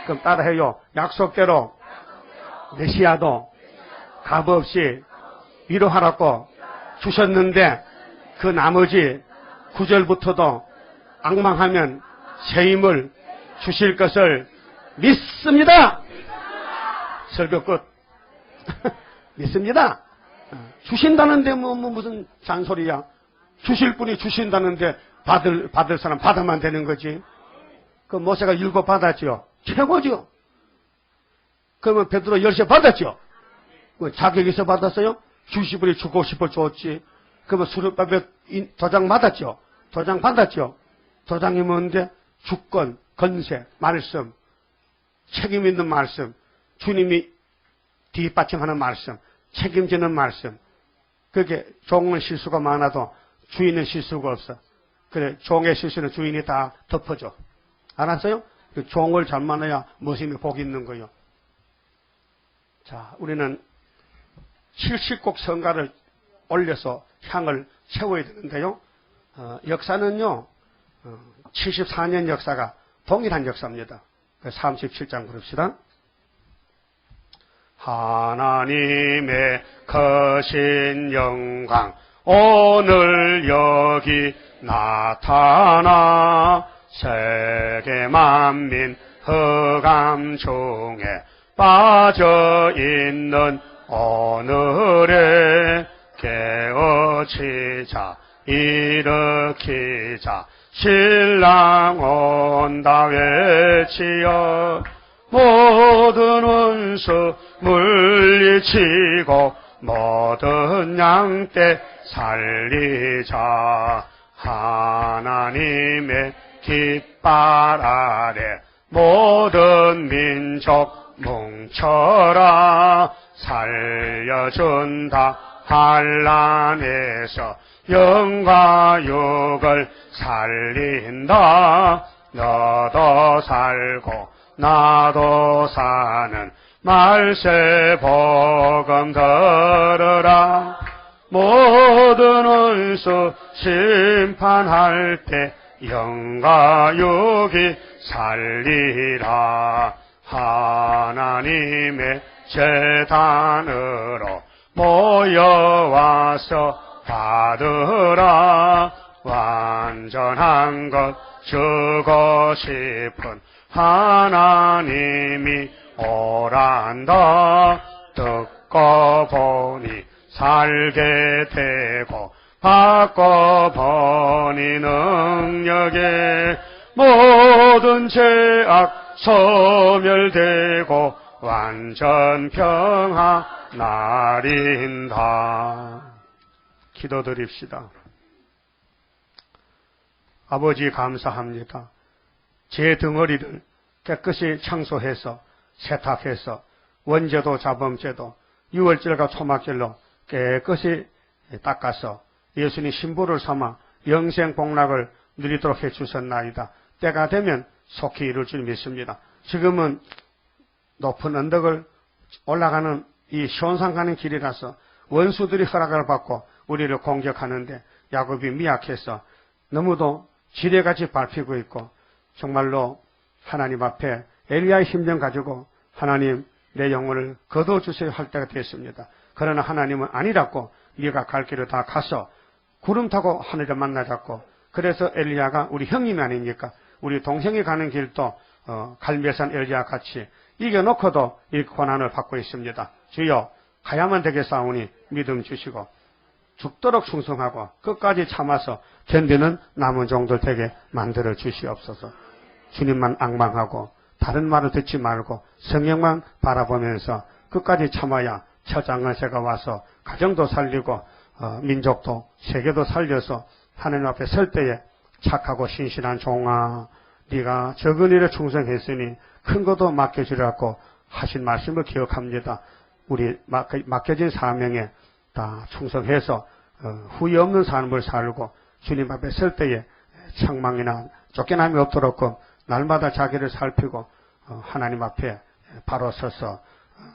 그럼 따라해요. 약속대로 메시아도 값없이 위로하라고 주셨는데 그 나머지 9절부터도 앙망하면 새 힘을 주실 것을 믿습니다. 설교 끝. 믿습니다. 주신다는데 무슨 잔소리야. 주실 분이 주신다는데 받을 사람 받으면 되는 거지. 그 모세가 7 받았죠. 최고죠. 그러면 베드로 열쇠 받았죠? 자격에서 받았어요? 주시부리 주고 싶어 줬지. 그러면 수르바벨 도장 받았죠? 도장 받았죠? 도장이 뭔데? 주권, 건세, 말씀, 책임 있는 말씀, 주님이 뒷받침하는 말씀, 책임지는 말씀. 그게 종은 실수가 많아도 주인은 실수가 없어. 그래, 종의 실수는 주인이 다 덮어줘. 알았어요? 그 종을 잘 만나야 모심이 복이 있는 거예요. 자, 우리는 70곡 성가를 올려서 향을 채워야 되는데요. 역사는요, 74년 역사가 동일한 역사입니다. 37장 부릅시다. 하나님의 거신 영광 오늘 여기 나타나 세계 만민 흑암 중에 빠져 있는 오늘에 깨어치자 일으키자 신랑 온다 외치어 모든 원수 물리치고 모든 양떼 살리자 하나님의 깃발 아래 모든 민족 뭉쳐라 살려준다 환난에서 영과 육을 살린다 너도 살고 나도 사는 말세 복음 들으라 모든 원수 심판할 때 영과 육이 살리라 하나님의 제단으로 모여와서 받으라 완전한 것 주고 싶은 하나님이 오란다 듣고 보니 살게 되고 받고 보니 능력에 모든 죄악 소멸되고 완전 평화 나린다. 기도드립시다. 아버지 감사합니다. 제 덩어리를 깨끗이 청소해서 세탁해서 원죄도 자범죄도 유월절과 초막절로 깨끗이 닦아서 예수님 신부를 삼아 영생 복락을 누리도록 해주셨나이다. 때가 되면 속히 이룰 줄 믿습니다. 지금은 높은 언덕을 올라가는 이 시온산 가는 길이라서 원수들이 허락을 받고 우리를 공격하는데 야곱이 미약해서 너무도 지뢰같이 밟히고 있고 정말로 하나님 앞에 엘리야의 심정 가지고 하나님 내 영혼을 거둬주세요 할 때가 됐습니다. 그러나 하나님은 아니라고 네가 갈 길을 다 가서 구름 타고 하늘에 만나자고 그래서 엘리야가 우리 형님이 아닙니까? 우리 동생이 가는 길도 갈멜산 엘리야 같이 이겨놓고도 이 고난을 받고 있습니다. 주여 가야만 되겠사오니 믿음 주시고 죽도록 충성하고 끝까지 참아서 견디는 남은 종들 되게 만들어 주시옵소서. 주님만 앙망하고 다른 말을 듣지 말고 성령만 바라보면서 끝까지 참아야 처장은새가 와서 가정도 살리고 민족도 세계도 살려서 하나님 앞에 설 때에 착하고 신실한 종아 네가 적은 일에 충성했으니 큰 것도 맡겨주려고 하신 말씀을 기억합니다. 우리 맡겨진 사명에 다 충성해서 후회 없는 삶을 살고 주님 앞에 설 때에 책망이나 쫓겨남이 없도록 날마다 자기를 살피고 하나님 앞에 바로 서서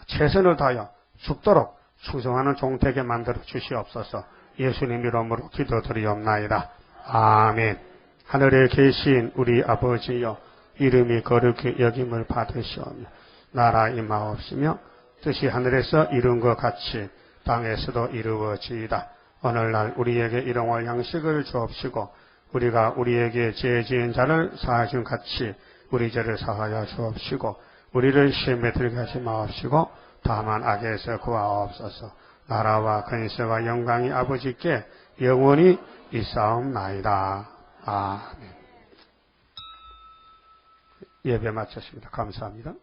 최선을 다하여 죽도록 충성하는 종 되게 만들어 주시옵소서. 예수님 이름으로 기도드리옵나이다. 아멘. 하늘에 계신 우리 아버지여 이름이 거룩히 여김을 받으시오며 나라 임하옵시며 뜻이 하늘에서 이룬 것 같이 땅에서도 이루어지이다. 오늘날 우리에게 일용할 양식을 주옵시고 우리가 우리에게 죄 지은 자를 사하신 같이 우리 죄를 사하여 주옵시고 우리를 시험에 들게 하지 마옵시고 다만 악에서 구하옵소서. 나라와 근세와 영광이 아버지께 영원히 있사옵나이다. 아멘. 예배 마쳤습니다. 감사합니다.